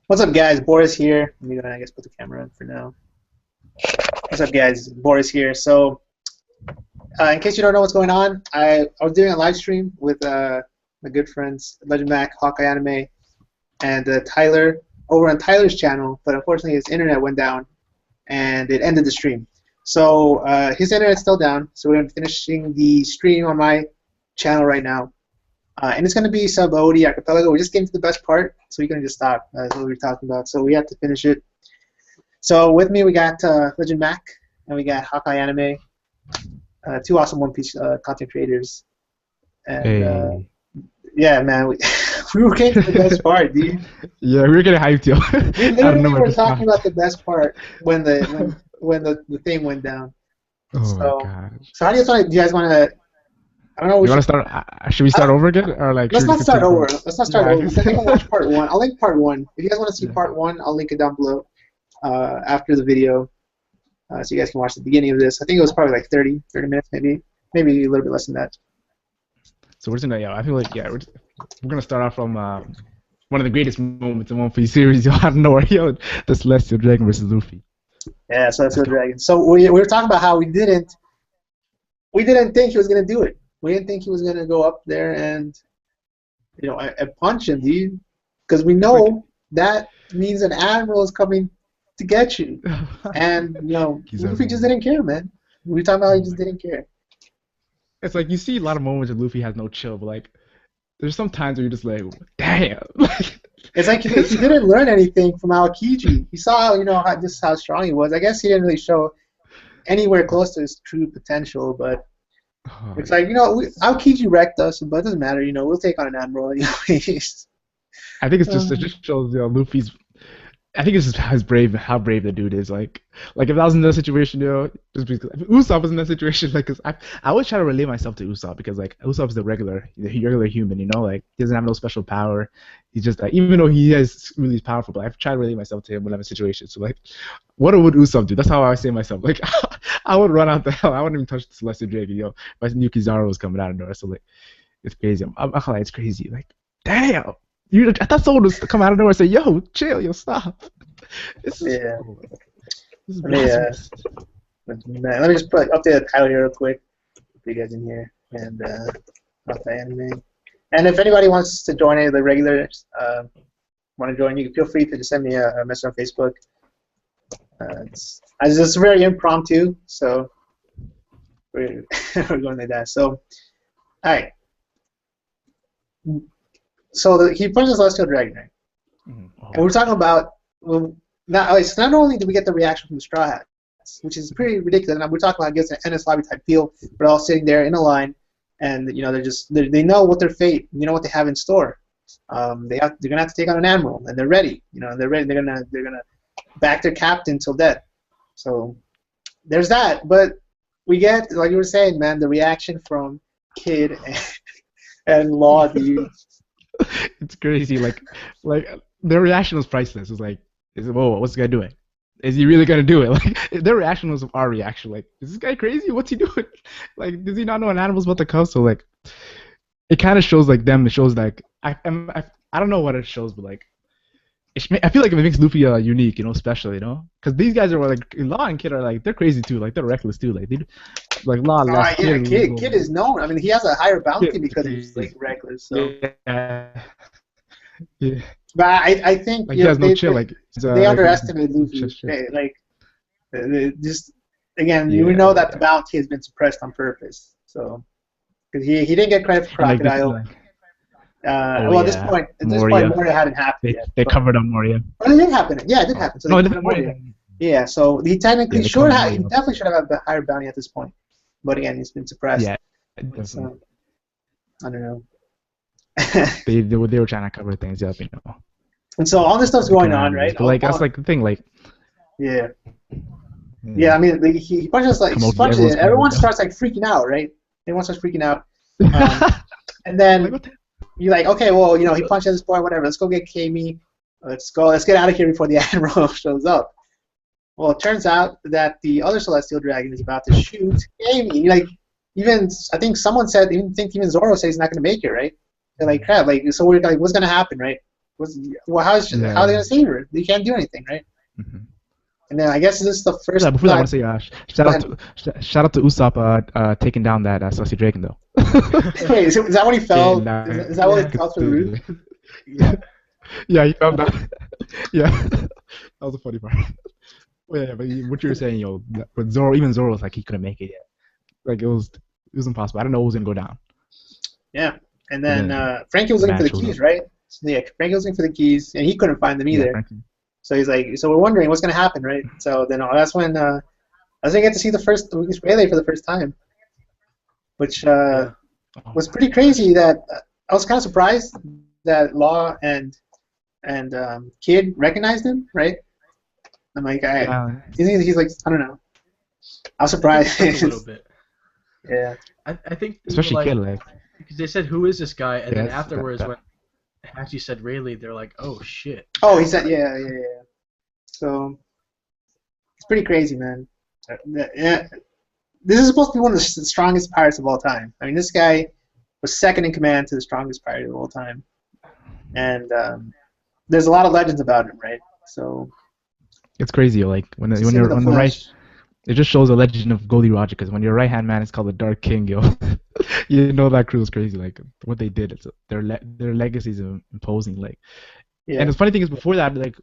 What's up, guys? Boris here. I'm gonna, I guess, put the camera on for now. What's up, guys? Boris here. So, in case you don't know what's going on, I was doing a live stream with my good friends TheLegendMac, HawkeyeAnime, and Tyler over on Tyler's channel. But unfortunately, his internet went down, and it ended the stream. So his internet's still down. So we're finishing the stream on my channel right now. And it's going to be Sabaody archipelago. We're just getting to the best part, so we can just stop. That's what we were talking about. So we have to finish it. So with me, we got Legend Mac, and we got HawkeyeAnime, two awesome One Piece content creators. And Hey. yeah, man, we were getting to the best part, dude. Yeah, we were getting hyped, yo. We I don't know literally what were this talking was. about the best part when the thing went down. Oh So, my gosh. so how do you guys want to? I don't know. You want to start? Should we start over again, or like? Let's Should we not start continue over. from- Let's not start Yeah. over. Because I can watch part one. I'll link part one. If you guys want to see Yeah. part one, I'll link it down below after the video, so you guys can watch the beginning of this. I think it was probably like 30 minutes, maybe a little bit less than that. So we're just gonna, yeah. I feel like, yeah, we're gonna start off from one of the greatest moments in One Piece series. Yo, out of nowhere, yo, the Celestial Dragon versus Luffy. Yeah, so let's go Dragon. So we were talking about how we didn't think he was gonna do it. We didn't think he was gonna go up there and and punch him, dude, because we know that means an admiral is coming to get you. And Luffy just didn't care, man. We were talking about how he just didn't care. It's like you see a lot of moments where Luffy has no chill, but like there's some times where you're just like, damn. Like, It's like he didn't learn anything from Aokiji. He saw, just how strong he was. I guess he didn't really show anywhere close to his true potential, but oh, it's like, Aokiji wrecked us, but it doesn't matter. We'll take on an admiral anyways. I think it just shows Luffy's. I think it's just how brave the dude is. Like if I was in that situation, just because if Usopp was in that situation, like, 'cause I always try to relate myself to Usopp because like Usopp's the regular human, like he doesn't have no special power. He's just like, even though he is really powerful, but I try to relate myself to him when I'm in a situation. So like, what would Usopp do? That's how I say myself. Like I would run out the hell. I wouldn't even touch the Celestial Dragon, If I knew Kizaru was coming out of nowhere, so like, it's crazy. I'm like, it's crazy. Like, damn. I thought someone was come out of nowhere and say, "Yo, chill, stop." This is, Yeah. This is Man, let me just update the title here real quick for you guys in here, and about the anime. And if anybody wants to join any of the regulars, want to join, you can feel free to just send me a message on Facebook. It's very impromptu, so we're we're going like that. So, all right. So he punches Celestial Dragon, right? Oh. And we're talking about not only do we get the reaction from the Straw Hats, which is pretty ridiculous, and we're talking about, I guess, an Ennis Lobby type feel. We're all sitting there in a line, and they know what their fate, what they have in store. They're gonna have to take on an admiral, and they're ready. They're ready. They're gonna back their captain till death. So there's that. But we get, like you were saying, man, the reaction from Kid and Law, dude. It's crazy. Like their reaction was priceless. It was like, whoa, what's this guy doing? Is he really gonna do it? Like their reaction was our reaction. Like, is this guy crazy? What's he doing? Like, does he not know an animal's about to come? So like, it kind of shows like them. It shows like I don't know what it shows, but like, I feel like it makes Luffy unique, special, because these guys are like Law and Kid are like they're crazy too. Like they're reckless too. Like Law. Yeah, Kid is known. I mean, he has a higher bounty because he's like reckless. So. Yeah. But I think like he has no chill. Like they underestimate Luffy. Like just again, we know that the bounty has been suppressed on purpose. So because he didn't get credit for Crocodile. At this point, Moria hadn't happened yet. They covered on Moria. But it did happen. Yeah, it did happen. So no, it didn't Moria. Yeah, so he technically he definitely should have a higher bounty at this point. But again, he's been suppressed. Yeah, so, I don't know. they were trying to cover things up, And so all this stuff's going on, right? But like that's like the thing, like. Yeah. Yeah, I mean, he punches and everyone starts like freaking out, right? Everyone starts freaking out, and then you're like, okay, well, he punched at this point, whatever. Let's go get Kami. Let's get out of here before the admiral shows up. Well, it turns out that the other Celestial Dragon is about to shoot Kami. Like, I think someone said, even Zoro said he's not going to make it, right? They're like, crap. Like, so we're like, what's going to happen, right? Well, how are they Yeah. gonna save her? They can't do anything, right? Mm-hmm. And then I guess this is the first. Before that, I want to say Go ahead. shout out to Usopp taking down that Sussy Dragon though. Wait, is that what he Yeah, fell? Is that what he fell through the roof? Yeah. Yeah, he found that. Yeah, that was a funny part. Well, yeah, but what you were saying, but Zoro, even Zoro was like he couldn't make it yet. Like it was impossible. I don't know what was gonna go down. Yeah, and But then then Frankie was looking for the shows keys, up. right? So, yeah, Frankie was looking for the keys, and he couldn't find them Yeah, either. Frankie. So he's like, so we're wondering what's gonna happen, right? So then that's when I was gonna get to see the first Rayleigh for the first time, which Yeah. was pretty crazy. That I was kind of surprised that Law and Kid recognized him, right? I'm like, he's like, I don't know. I was surprised. A little bit. Yeah. I think Especially like, Kid, like because they said who is this guy, and then yes, afterwards when Hachi said Rayleigh, they're like, oh shit. Oh, he said, yeah. So it's pretty crazy, man. Yeah. This is supposed to be one of the strongest pirates of all time. I mean, this guy was second in command to the strongest pirate of all time, and there's a lot of legends about him, right? So it's crazy. Like when it's in you're the on the right, flesh. it just shows the legend of Goldie Roger. Because when your right hand man is called the Dark King, yo, you know that crew is crazy. Like what they did, their legacy is imposing. Like, Yeah. and the funny thing is, before that, like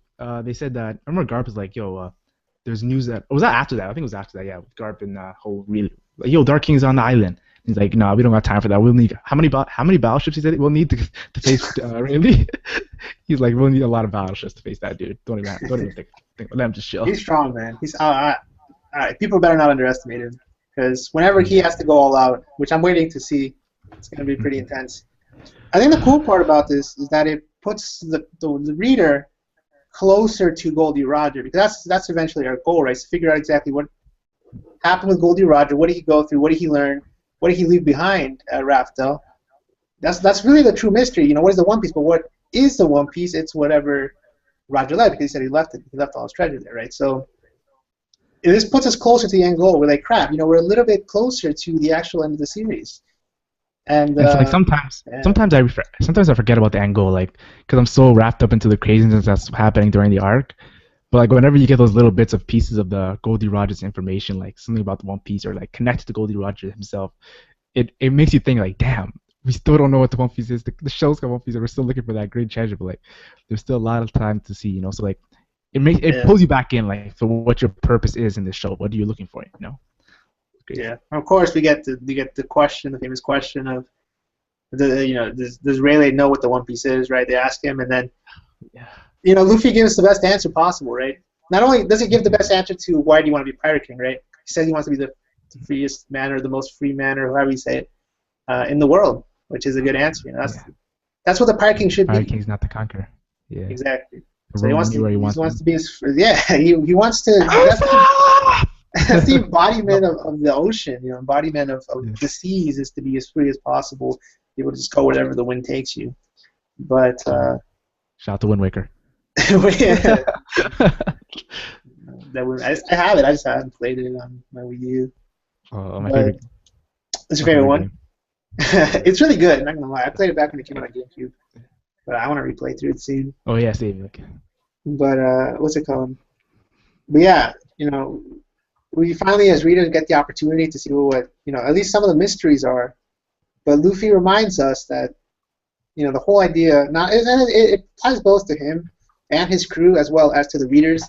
they said that. I remember Garp was like, yo, there's news that, or was that after that? I think it was after that. Yeah, with Garp and whole really, like, yo, Dark King's on the island. He's like, no, we don't got time for that. We'll need how many battleships? He said we'll need to face Rayleigh. He's like, we'll need a lot of battleships to face that dude. Don't even think. Let him just chill. He's strong, man. He's people better not underestimate him, because whenever he has to go all out, which I'm waiting to see, it's going to be pretty intense. I think the cool part about this is that it puts the reader closer to Goldie Roger, because that's eventually our goal, right? To figure out exactly what happened with Goldie Roger, what did he go through, what did he learn, what did he leave behind at Raftel. That's really the true mystery. You know, what is the One Piece? But what is the One Piece? It's whatever Roger left, because he said he left it. He left all his treasure there, right? So this puts us closer to the end goal. We're like, crap, we're a little bit closer to the actual end of the series. And it's like sometimes I forget about the end goal, like because I'm so wrapped up into the craziness that's happening during the arc. But like whenever you get those little bits of pieces of the Goldie Rogers information, like something about the One Piece or like connected to Goldie Rogers himself, it makes you think like, damn, we still don't know what the One Piece is. The show's got One Piece, and we're still looking for that great treasure. But like, there's still a lot of time to see, So like, it pulls you back in, like, for what your purpose is in this show. What are you looking for, Great. Yeah. Of course, we get the question, the famous question of, does Rayleigh know what the One Piece is, right? They ask him, and then, Luffy gives the best answer possible, right? Not only does he give the best answer to why do you want to be Pirate King, right? He says he wants to be the freest man, or the most free man, or however you say it, in the world, which is a good answer. That's what the Pirate King should be. Pirate King's not the conqueror. Yeah. Exactly. The So he wants where he to be he wants to. That's the embodiment of the ocean. Embodiment of the seas is to be as free as possible. Be able to just go wherever the wind takes you. But Shout out to Wind Waker. that I have it. I just haven't played it on my Wii U. My favorite. It's your favorite one. It's really good. I'm not gonna lie. I played it back when it came out on GameCube, but I want to replay through it soon. Oh yeah, same. Okay. But what's it called? But yeah, we finally, as readers, get the opportunity to see what at least some of the mysteries are. But Luffy reminds us that the whole idea, it ties both to him and his crew as well as to the readers.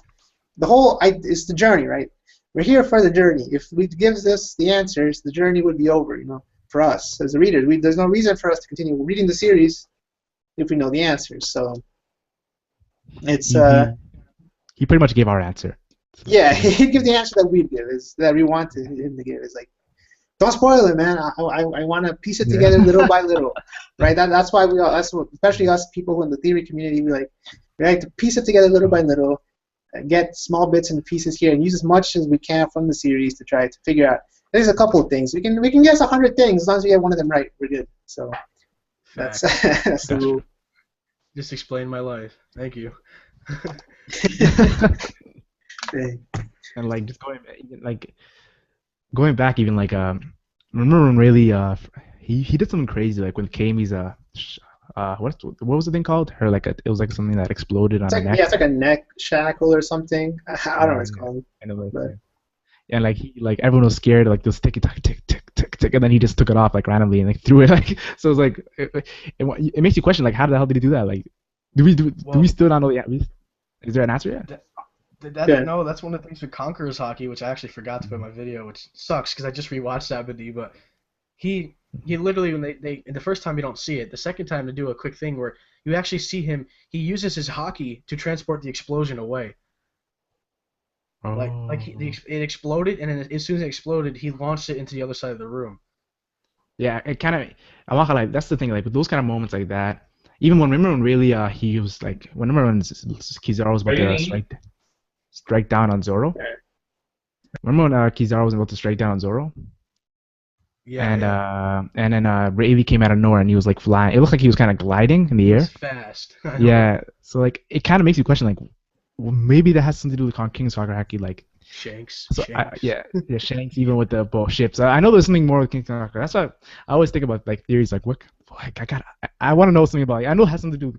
The whole it's the journey, right? We're here for the journey. If we gives us the answers, the journey would be over. For us as the readers, there's no reason for us to continue reading the series if we know the answers. So it's he pretty much gave our answer. Yeah, he'd give the answer that we'd give, that we wanted him to give. It's like, don't spoil it, man. I want to piece it together little by little, right? That's why especially us people who in the theory community, we like to piece it together little by little, and get small bits and pieces here, and use as much as we can from the series to try to figure out. There's a couple of things we can guess 100 things as long as we get one of them right. We're good. So that's the rule. Just explain my life. Thank you. And like just going back even like remember when Rayleigh he did something crazy, like when Kamey's what was the thing called? Her like it was like something that exploded on It's her like neck. yeah, it's like a neck shackle or something. I don't know what it's Yeah, called. I know that. But Yeah. And like he like everyone was scared like this tick tick tick tick tick tick, and then he just took it off like randomly and like threw it like so it's like it makes you question like how the hell did he do that like do we Well, still not know yet? Is there an answer yet? yeah, no, that's one of the things with Conqueror's Hockey, which I actually forgot to put in my video, which sucks because I just rewatched Sabaody, but he literally when they the first time you don't see it, the second time they do a quick thing where you actually see him. He uses his hockey to transport the explosion away. Oh. It exploded, and then as soon as it exploded, he launched it into the other side of the room. Yeah, it kind of. I'm not gonna lie. That's the thing. Like with those kind of moments like that, even when remember when really he was like remember when Kizaru was about to strike down on Zoro. Remember when Kizaru was about to strike down on Zoro, Yeah, yeah. and then Rayleigh came out of nowhere and he was like flying. It looked like he was kind of gliding in the He air. was fast. I know. Yeah, so like it kind of makes you question like well, maybe that has something to do with King Soccer Haki like. Shanks. So Shanks. yeah, Shanks even with the both ships. I know there's something more with King Soccer. That's why I always think about like theories like what like I want to know something about. Like, I know it has something to do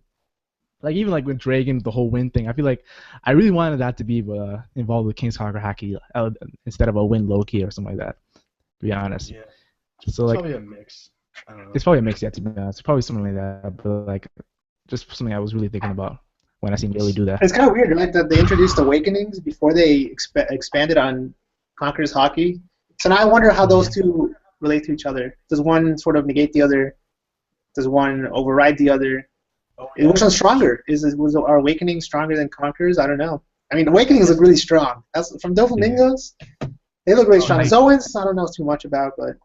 like even like with Dragon the whole wind thing. I feel like I really wanted that to be involved with King's Hawker Haki instead of a wind Loki or something like that. To be honest, Yeah. so It's like probably a mix. I don't know. it's probably a mix yet to be honest. It's probably something like that, but like just something I was really thinking about when I seen Bailey do that. it's kind of weird, right? That they introduced Awakenings before they expanded on Conqueror's Hockey. So now I wonder how those two relate to each other. Does one sort of negate the other? Does one override the other? Oh, Which one's stronger? Was our Awakening stronger than Conquerors? I don't know. I mean, Awakenings look really strong. That's from Doflamingos. They look really strong. Like, Zoans, I don't know too much about, but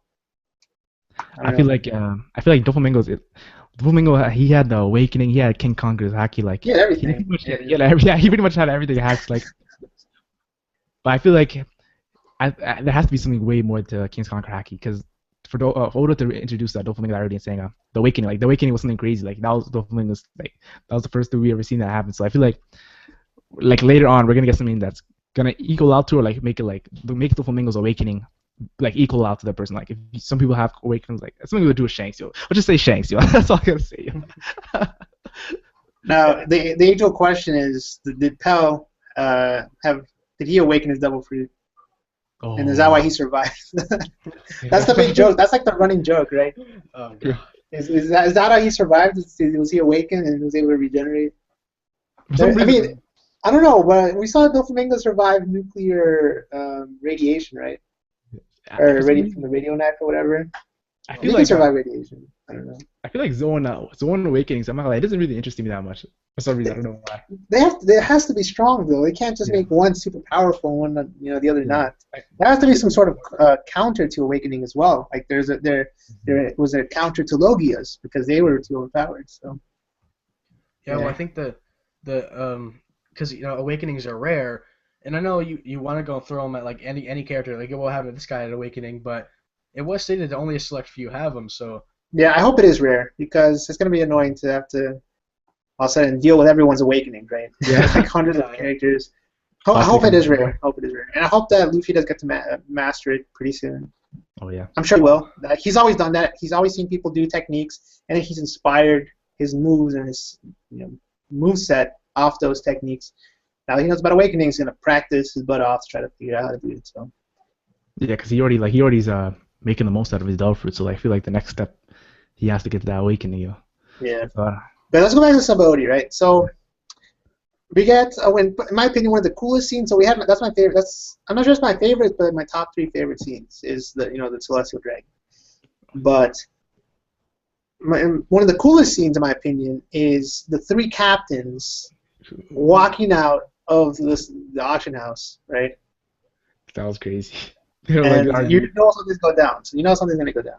I don't know. I feel like Doflamingo he had the Awakening, he had King Conqueror's Haki, like He had everything. he pretty much had everything hacks like. But I feel like there has to be something way more to King's Conquer Haki because for Oda to introduce that Doflamingo I already saying the Awakening, like the Awakening was something crazy, like that was Doflamingo's like that was the first time we ever seen that happen. So I feel like later on we're gonna get something that's gonna equal out to or like make Doflamingo's Awakening like equal out to that person. Like if some people have awakenings, like something to do with Shanks, yo. I'll just say Shanks, yo. That's all I gotta say. Now the age-old question is: did Pell did he awaken his double fruit? Oh. And is that why he survived? That's the big joke. That's like the running joke, right? Oh god. Is that how he survived? Was he awakened and was able to regenerate? I mean, I don't know, but we saw Doflamingo survive nuclear radiation, right? Or from the radio neck or whatever. I He feel can like survive radiation. I don't know. I feel like Zone Awakenings. I'm not like it doesn't really interest me that much for some reason. I don't know why. There has to be strong though. They can't just make one super powerful and one the other not. There has to be some sort of counter to Awakening as well. Like there was a counter to Logias because they were too overpowered. So. Yeah, well I think the because Awakenings are rare, and I know you want to go throw them at like any character, like we'll have this guy at Awakening, but it was stated that only a select few have them, so. Yeah, I hope it is rare because it's going to be annoying to have to all of a sudden deal with everyone's awakening, right? Yeah. Like hundreds of characters. I hope it is rare. And I hope that Luffy does get to master it pretty soon. Oh yeah. I'm sure he will. He's always done that. He's always seen people do techniques, and he's inspired his moves and his move set off those techniques. Now he knows about awakening. He's going to practice his butt off to try to figure out how to do it. So. Yeah, because he's making the most out of his Devil Fruit. So I feel like the next step he has to get to that awakening. Yeah. But let's go back to Sabaody, right? So we get, in my opinion, one of the coolest scenes. So we have that's my favorite. I'm not sure it's my favorite, but my top 3 favorite scenes is the Celestial Dragon. But one of the coolest scenes, in my opinion, is the 3 captains walking out of the auction house, right? That was crazy. And you know something's going down, so you know something's gonna go down.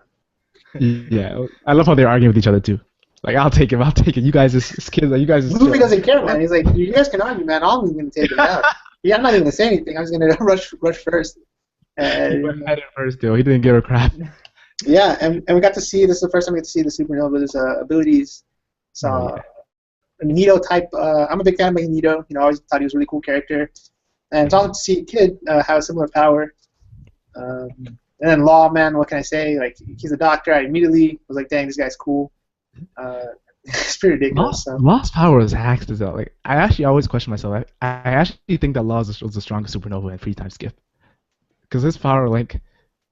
Yeah, I love how they're arguing with each other too. Like, I'll take it. You guys as kids, you guys. Luffy doesn't care, man. He's like, you guys can argue, man. I'm gonna take it out. Yeah, I'm not even gonna say anything. I'm just gonna rush first. He went headed first, though. He didn't give a crap. Yeah, and we got to see this is the first time we get to see the Supernova's abilities. So, Magneto type. I'm a big fan of Magneto. I always thought he was a really cool character. And it's awesome to see a kid have a similar power. And then Lawman, what can I say? Like, he's a doctor. I immediately was like, dang, this guy's cool. It's pretty ridiculous. So. Law's power is hacked as well. Like I actually always question myself. I actually think that Law is the strongest supernova in free time skip because his power, like,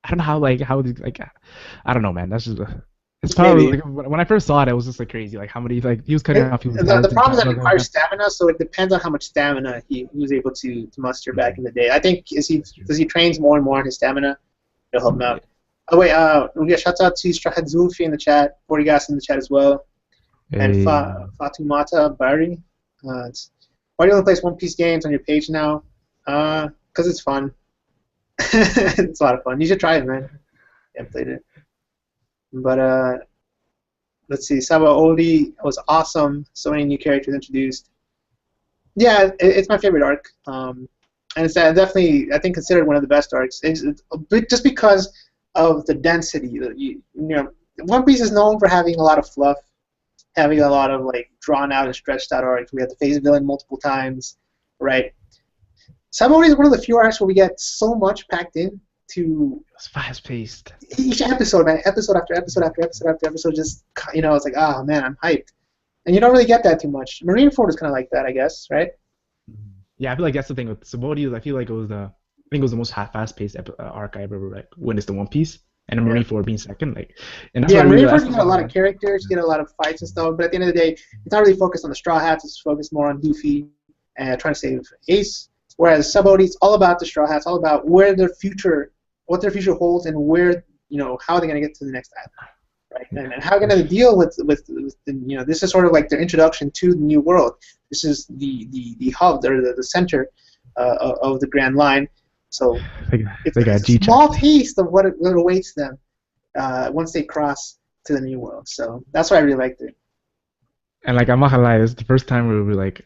I don't know how, like, I don't know, man. That's just his power. Maybe. Like, when I first saw it, it was just like crazy. Like how many, like he was cutting off people's heads. The problem is that it and requires stamina, so it depends on how much stamina he was able to muster back in the day. I think as he trains more and more on his stamina, it'll help him out. Oh wait, we got shout out to Strahed Zulfi in the chat, Borgas in the chat as well, and Fatumata Bari. Why do you only place One Piece games on your page now? Because it's fun. It's a lot of fun. You should try it, man. I haven't played it. But let's see. Sabaody was awesome. So many new characters introduced. Yeah, it's my favorite arc. And it's definitely, I think, considered one of the best arcs. It's just because of the density. You know, One Piece is known for having a lot of fluff, having a lot of like drawn out and stretched out arcs. We have to face villain multiple times, right? Sabaody is one of the few arcs where we get so much packed in to. It's fast paced. Each episode, man, episode after episode after episode after episode, just it's like, oh man, I'm hyped, and you don't really get that too much. Marineford is kind of like that, I guess, right? Yeah, I feel like that's the thing with Sabaody. I feel like I think it was the most fast-paced arc I ever like witnessed in One Piece, and Marineford being second. Like, and that's Marineford you get a lot of characters, you get a lot of fights and stuff, but at the end of the day, it's not really focused on the Straw Hats. It's focused more on Luffy and trying to save Ace. Whereas Sabaody, it's all about the Straw Hats, all about what their future holds, and where how they're gonna get to the next island, right? And how they're gonna deal with this is sort of like their introduction to the new world. This is the hub or the center of the Grand Line. So it's like a small taste of what awaits them once they cross to the new world. So that's why I really liked it. And like I'm not gonna lie, this is the first time we were like,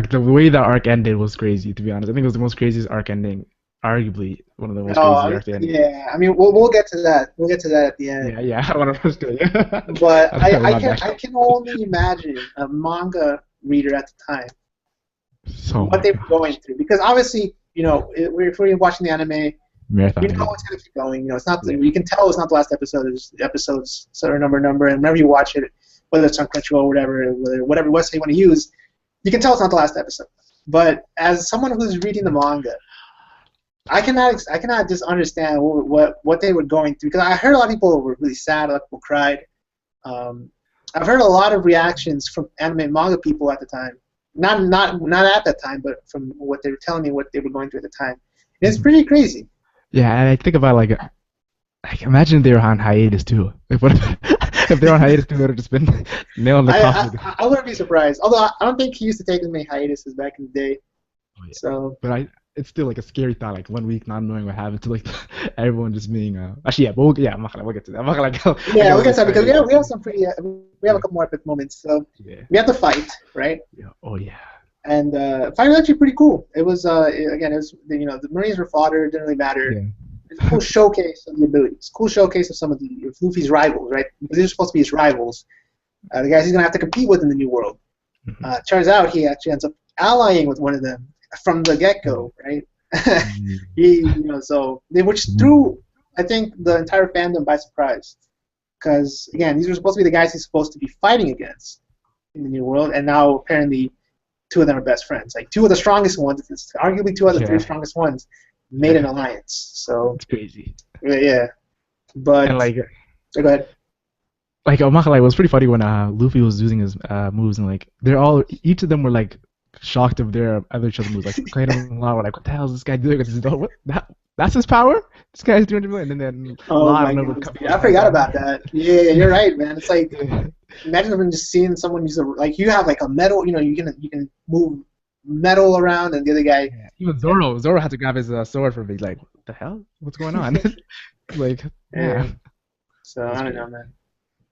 the way that arc ended was crazy. To be honest, I think it was the most craziest arc ending. Arguably one of the most crazy arcs ending. Yeah, I mean we'll get to that. We'll get to that at the end. Yeah. I want to first do it. But I can only imagine a manga reader at the time what they were going through, because obviously if we're watching the anime, marathon, it's gonna keep going. It's not you can tell it's not the last episode. There's the episodes certain number, and whenever you watch it, whether it's on Crunchyroll or whatever website you want to use, you can tell it's not the last episode. But as someone who's reading the manga, I cannot just understand what they were going through, because I heard a lot of people were really sad, a lot of people cried. I've heard a lot of reactions from anime and manga people at the time, not at that time, but from what they were telling me what they were going through at the time. And it's pretty crazy. Yeah, and I think about like imagine if they were on hiatus too. Like, what if they were on hiatus too? They would have just been nailing the coffee. I wouldn't be surprised. Although I don't think he used to take as many hiatuses back in the day. Oh, yeah. So. But it's still like a scary thought, like 1 week not knowing what happened to like everyone just being actually we'll get to that. I'm not gonna go. Yeah, we'll get to that because we have some pretty we have a couple more epic moments. So we have to fight, right? Yeah. Oh yeah. And fight was actually pretty cool. It was again, it was the Marines were fodder. It didn't really matter. Yeah. It's a cool showcase of the abilities. Cool showcase of some of Luffy's rivals, right? Because they're supposed to be his rivals. The guys he's gonna have to compete with in the new world. Turns out he actually ends up allying with one of them from the get-go, right? Which threw, I think, the entire fandom by surprise, because again, these were supposed to be the guys he's supposed to be fighting against in the new world, and now apparently two of them are best friends. Like two of the strongest ones, arguably two of the three strongest ones, made an alliance. So it's crazy. Yeah, but and like, go ahead. Like, it was pretty funny when Luffy was using his moves, and like each of them were like shocked of their other each other's moves. Like, what the hell is this guy doing? That's his power? This guy's doing it, and then I forgot about that. Yeah, you're right, man. It's like imagine even just seeing someone use you have like a metal, you can move metal around, and the other guy. Yeah. Even Zoro had to grab his sword for me. Like, what the hell? What's going on? Like, yeah. So I don't know, man.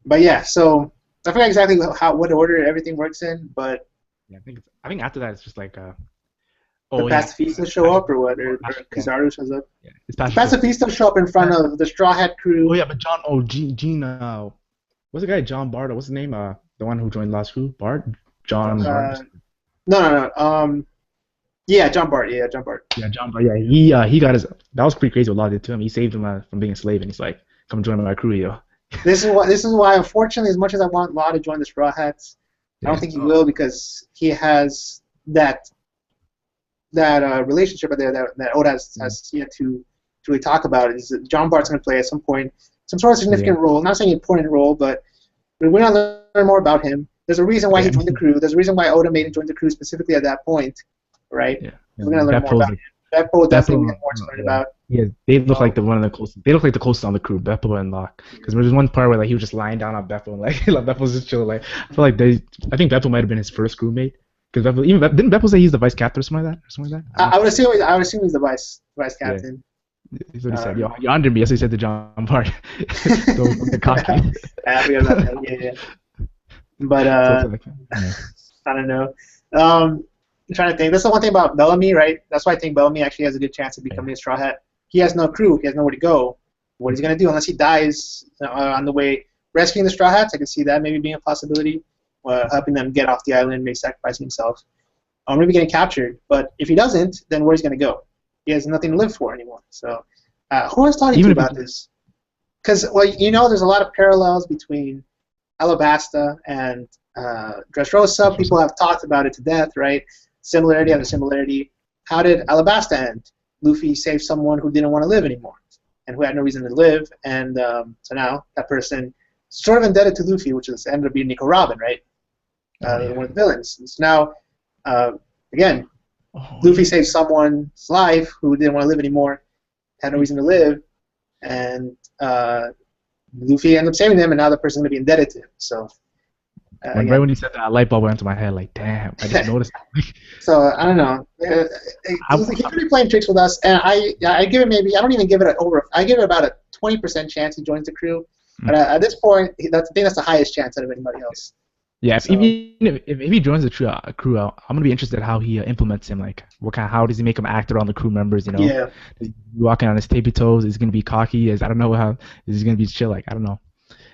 But yeah, so I forgot exactly what order everything works in, but. Yeah, I think after that it's just like the Pacifistas show up, or what? Or Kizaru shows up? Yeah, Pacifistas show up in front of the Straw Hat crew. Oh yeah, but Gene, what's the guy? John Bard, what's his name? The one who joined Last Crew? Bard? John Bard? No. Yeah, John Bard. Yeah, John Bard. Yeah, John Bard. Yeah, he got his. That was pretty crazy what Law did to him. He saved him from being a slave, and he's like, "Come join my crew, yo." This is why, unfortunately, as much as I want Law to join the Straw Hats, I don't think he will, because he has that relationship there that Oda has yet to really talk about. Is that John Bart's going to play at some point some sort of significant role. I'm not saying important role, but we're going to learn more about him. There's a reason why he joined the crew. There's a reason why Oda made him join the crew specifically at that point, right? Yeah. We're going to learn more about him. Beppo definitely have more to learn about. Yeah, they look like the one of the closest. They look like the closest on the crew, Beppo and Locke. Because there's one part where like he was just lying down on Beppo and like Beppo's just chilling. Like I feel like I think Beppo might have been his first crewmate. Because didn't Beppo say he's the vice captain or something like that? I would assume he's the vice captain. Yeah. That's what he said. You're under me. That's what he said to John Bart. So the cocky. I forgot about that. Yeah. But I don't know. I'm trying to think. That's the one thing about Bellamy, right? That's why I think Bellamy actually has a good chance of becoming a Straw Hat. He has no crew. He has nowhere to go. What is he going to do unless he dies on the way rescuing the Straw Hats? I can see that maybe being a possibility. Helping them get off the island, maybe sacrificing himself. Or maybe getting captured. But if he doesn't, then where's he going to go? He has nothing to live for anymore. So who was talking to you about this? Because, well, there's a lot of parallels between Alabasta and Dressrosa. People have talked about it to death, right? Similarity after similarity. How did Alabasta end? Luffy saved someone who didn't want to live anymore and who had no reason to live, and so now that person sort of indebted to Luffy, which ended up being Nico Robin, right? One of the villains. So now, again, Luffy saved someone's life who didn't want to live anymore, had no reason to live, and Luffy ended up saving them, and now the person's going to be indebted to him. So. Right when you said that, a light bulb went into my head. Like, damn, I just noticed. So I don't know. He's really playing tricks with us, and I give it maybe. I don't even give it I give it about a 20% chance he joins the crew. But at this point, I think that's the highest chance out of anybody else. Yeah, if he joins the crew, I'm gonna be interested in how he implements him. Like, how does he make him act around the crew members? Yeah. Is he walking on his tippy toes? Is he gonna be cocky? I don't know how. Is he gonna be chill? Like, I don't know.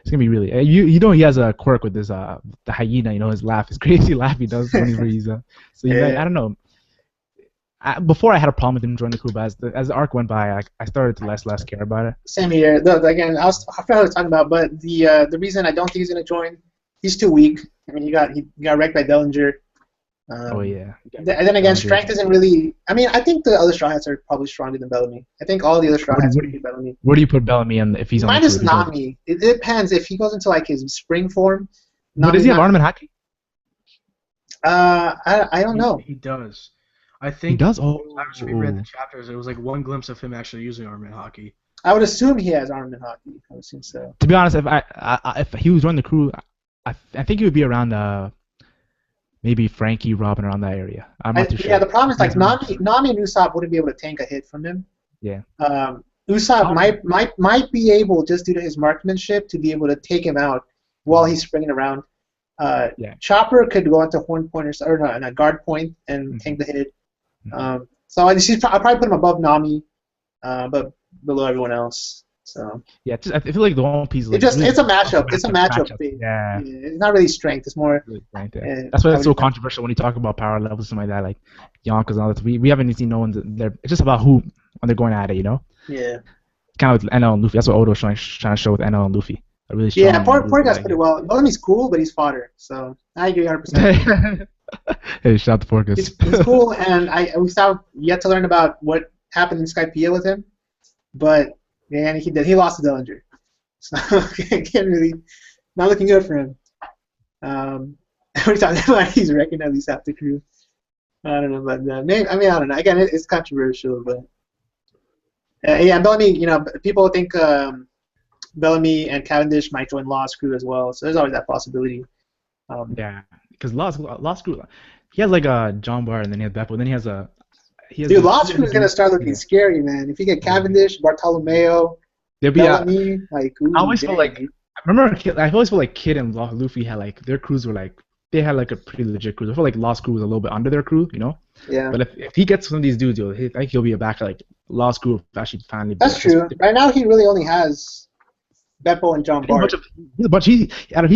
It's gonna be really. He has a quirk with this the hyena. His laugh, his crazy laugh he does whenever he's so I don't know. Before I had a problem with him joining the crew, but as the arc went by, I started to less care about it. Same here. Again, I forgot what I was talking about, but the reason I don't think he's gonna join, he's too weak. I mean, he got wrecked by Dellinger. Yeah. And then again, strength isn't really. I mean, I think the other Straw Hats are probably stronger than Bellamy. I think all the other Straw Hats would be Bellamy. Where do you put Bellamy in if he's on the crew? Minus Nami. It depends if he goes into like his spring form. But does he have Armament Haki? I don't know. He does. I think he does. I just reread the chapters. It was like one glimpse of him actually using Armament Haki. I would assume he has Armament Haki. I would assume so. To be honest, if he was joining the crew, I think he would be around maybe Frankie, Robin, around that area. I'm not too sure. Yeah, the problem is like Nami and Usopp wouldn't be able to tank a hit from him. Yeah. Usopp might be able, just due to his marksmanship, to be able to take him out while he's springing around. Chopper could go into horn point or a guard point and tank the hit. So I'll probably put him above Nami, but below everyone else. So yeah, I feel like the One Piece. It's a matchup. It's a matchup thing. Yeah. It's not really strength. It's more. Strength, yeah. That's why it's so controversial when you talk about power levels and something like that, like Yonkers and all that. We haven't seen no one's there. It's just about who when they're going at it, Yeah. Kind of with NL and Luffy. That's what Odo's trying to show with NL and Luffy. A really strong. Yeah, poor guy's pretty well. Bellamy's cool, but he's fodder. So I agree 100%. Hey, shout out to Porcus. He's cool, and we still yet to learn about what happened in Skypiea with him, but. Yeah, and he lost to Dellinger, so can't really not looking good for him. Every time he's wrecking at least half the crew. I don't know, but maybe I don't know. Again, it's controversial, but yeah, Bellamy. People think Bellamy and Cavendish might join Law's crew as well, so there's always that possibility. Yeah, because Law's crew, he has like a John Bart, and then he has Beppo, and then he has a. Dude, Lost Crew is gonna start looking scary, man. If you get Cavendish, Bartolomeo, Bellamy, like. Ooh, I always felt like I always felt like Kid and Luffy had like their crews were like they had like a pretty legit crew. I feel like Lost Crew was a little bit under their crew, Yeah. But if he gets some of these dudes, I think he'll be a back like Lost Crew actually finally. That's true. Right now, he really only has Beppo and John Bart. He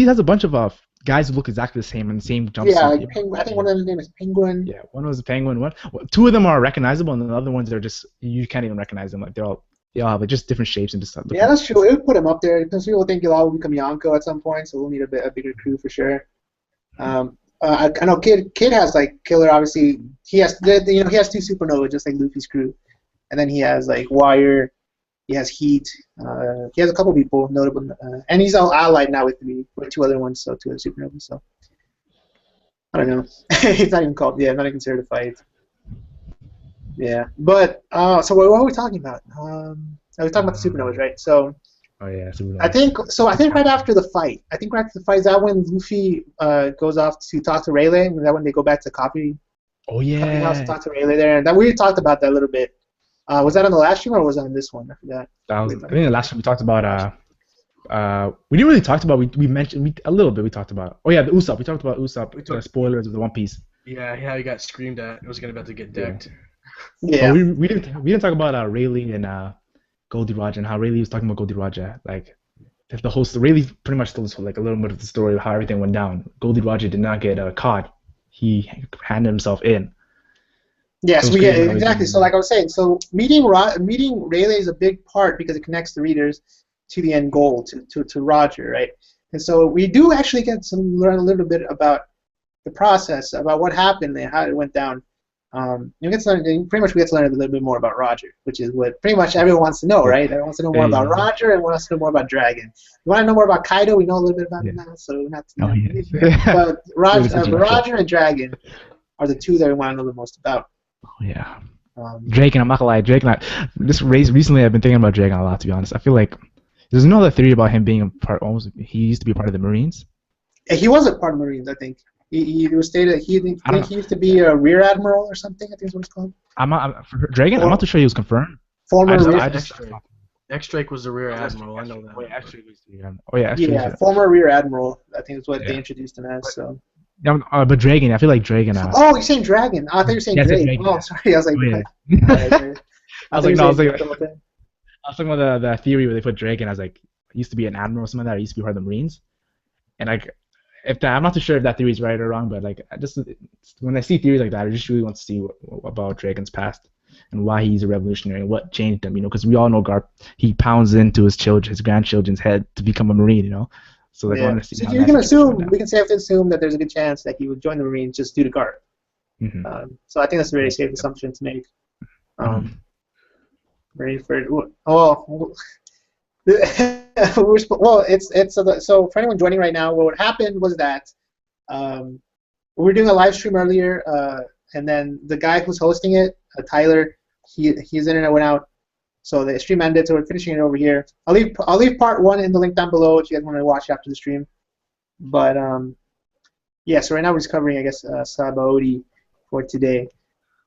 has a bunch of guys who look exactly the same in the same jumpsuit. Yeah, like I think one of them name is Penguin. Yeah, one was a Penguin. Two of them are recognizable, and the other ones are just you can't even recognize them. Like they're all they all have like just different shapes and just stuff. Yeah, that's true. It would put him up there because people think he'll all become Yonko at some point, so we'll need a bigger crew for sure. I know Kid has like Killer. Obviously, he has he has 2 Supernova just like Luffy's crew, and then he has like Wire. He has Heat. He has a couple people notable, and he's all allied now with 2 other ones, so 2 other Supernovas. So I don't know. He's not even called. Yeah, not even considered a fight. Yeah, but so what were we talking about? I was talking about the Supernovas, right? So. Oh yeah, Supernovas. I think right after the fight. I think right after the fight is that when Luffy goes off to talk to Rayleigh, and that when they go back to Coffee. Oh yeah. Coffee House to talk to Rayleigh there, and that we talked about that a little bit. Was that on the last stream or was that on this one? I forgot. I think the last time we talked about we didn't really talk about we mentioned a little bit. We talked about the Usopp. We talked about Usopp. The spoilers of the One Piece. Yeah, how he got screamed at. It was about to get decked. Yeah. But we didn't talk about Rayleigh and Goldie Roger and how Rayleigh was talking about Goldie Roger. Like the host, Rayleigh pretty much told us like a little bit of the story of how everything went down. Goldie Roger did not get caught. He handed himself in. Yes, exactly. So like I was saying, so meeting Rayleigh is a big part because it connects the readers to the end goal, to Roger, right? And so we do actually get to learn a little bit about the process, about what happened and how it went down. We get to learn a little bit more about Roger, which is what pretty much everyone wants to know, right? Everyone wants to know more about Roger and wants to know more about Dragon. You want to know more about Kaido? We know a little bit about him now, so not to But Roger and Dragon are the 2 that we want to know the most about. Oh yeah. Drake, and I'm not gonna lie, Drake and recently I've been thinking about Drake a lot, to be honest. I feel like there's another theory about him being he used to be a part of the Marines. He was a part of Marines, I think. He was stated he used to be a rear admiral or something. I think is what it's called. For Dragon, I'm not too sure he was confirmed. Former X-Drake was the rear admiral. I know that. Oh yeah, X-Drake was the rear admiral. Oh yeah, X-Drake. Former rear admiral. I think is what they introduced him as. So. Yeah, but Dragon, I feel like Dragon. Oh, you're saying Dragon. I thought you were saying Drake. Oh, sorry. I was like. I was talking about the theory where they put Dragon as like used to be an admiral or something like that. Or used to be part of the Marines, and like. I'm not too sure if that theory is right or wrong, but like when I see theories like that, I just really want to see about Dragon's past and why he's a revolutionary and what changed him, because we all know Garp, he pounds into his grandchildren's head to become a Marine, So like, I want to see. So we can safely assume that there's a good chance that he would join the Marines just due to Garp. Mm-hmm. So I think that's a very safe assumption to make. Ready for so for anyone joining right now, what happened was that we were doing a live stream earlier, and then the guy who's hosting it, Tyler, his internet went out, so the stream ended. So we're finishing it over here. I'll leave part 1 in the link down below if you guys want to watch after the stream. But so right now we're just covering, I guess, Sabaody for today.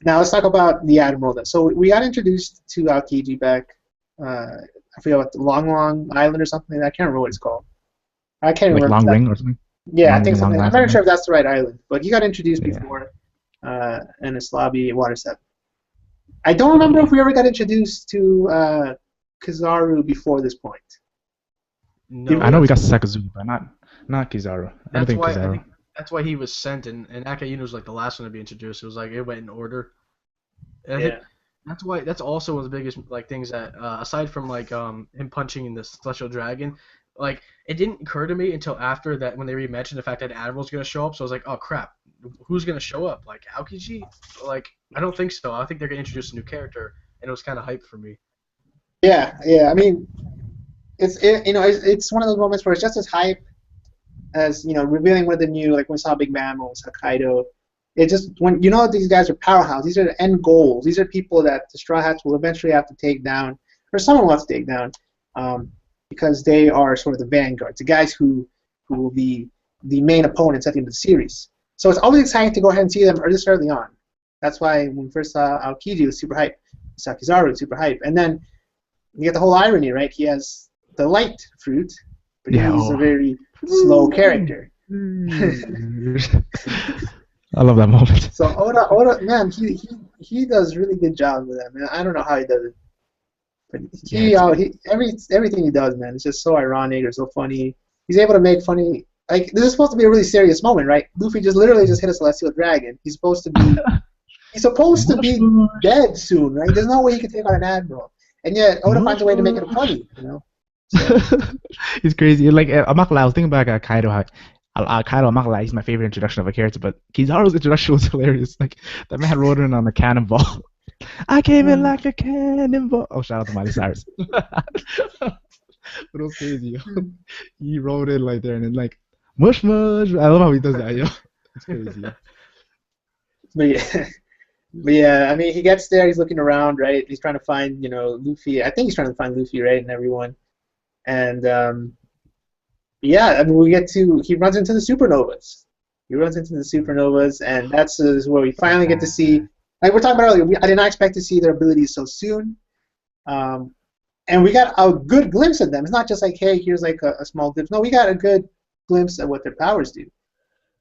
Now let's talk about the Admiral. So we got introduced to Aokiji back. I forget what, the Long Island or something. I can't remember what it's called. I can't remember. Long Ring or something? Yeah, I think something. I'm not sure if that's the right island, but he got introduced before in a Slabi Water 7. I don't remember if we ever got introduced to Kizaru before this point. No, I know we got Sakazuki, but not Kizaru. I think that's why he was sent, and Akainu was like the last one to be introduced. It was like it went in order. And that's also one of the biggest things that aside from him punching in the Celestial Dragon, it didn't occur to me until after that when they re-mentioned the fact that Admiral's gonna show up. So I was like, oh crap, who's gonna show up? Aokiji? I don't think so. I think they're gonna introduce a new character, and it was kind of hype for me. Yeah. I mean, it's one of those moments where it's just as hype as revealing what the new, like when we saw Big Mom or Kaido. It just when these guys are powerhouse. These are the end goals. These are people that the Straw Hats will eventually have to take down, or someone will have to take down, because they are sort of the vanguards, the guys who will be the main opponents at the end of the series. So it's always exciting to go ahead and see them this early on. That's why when we first saw Aokiji, it was super hype. Saw Kizaru, was super hype, and then you get the whole irony, right? He has the light fruit, but he's a very slow character. I love that moment. So Oda, man, he does really good job with that, man. I don't know how he does it, but everything he does, man, it's just so ironic or so funny. He's able to make funny. Like, this is supposed to be a really serious moment, right? Luffy literally just hit a Celestial Dragon. He's supposed to be dead soon, right? There's no way he can take out an Admiral. and yet Oda finds a way to make it funny, you know. So. He's crazy. Like I'm not gonna lie, I was thinking back at Kaido. Kaido, I'm not gonna lie, he's my favorite introduction of a character, but Kizaru's introduction was hilarious. Like that man rode in on a cannonball. I came in like a cannonball. Oh, shout out to Miley Cyrus. But it was crazy. He rode in like there and then like mush mush. I love how he does that, yo. It's crazy. But yeah, I mean, he gets there. He's looking around, right? He's trying to find, you know, Luffy. I think he's trying to find Luffy, right, and everyone. And yeah, I mean, he runs into the supernovas. And that's where we finally get to see. Like we're talking about earlier, I did not expect to see their abilities so soon. And we got a good glimpse of them. It's not just like, hey, here's like a small glimpse. No, we got a good glimpse of what their powers do.